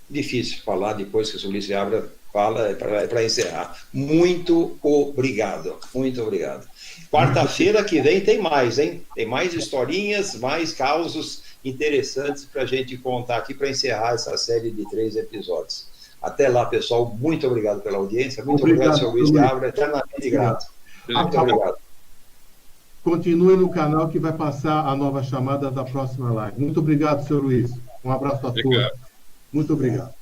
Difícil falar depois que o Luiz Seabra fala, para encerrar. Muito obrigado, muito obrigado. Quarta-feira que vem tem mais, hein? Tem mais historinhas, mais causos interessantes para a gente contar aqui para encerrar essa série de 3 episódios. Até lá, pessoal. Muito obrigado pela audiência. Muito obrigado, senhor Luiz Seabra. Eternamente grato. Muito obrigado. Continue no canal que vai passar a nova chamada da próxima live. Muito obrigado, senhor Luiz. Um abraço a todos. Muito obrigado.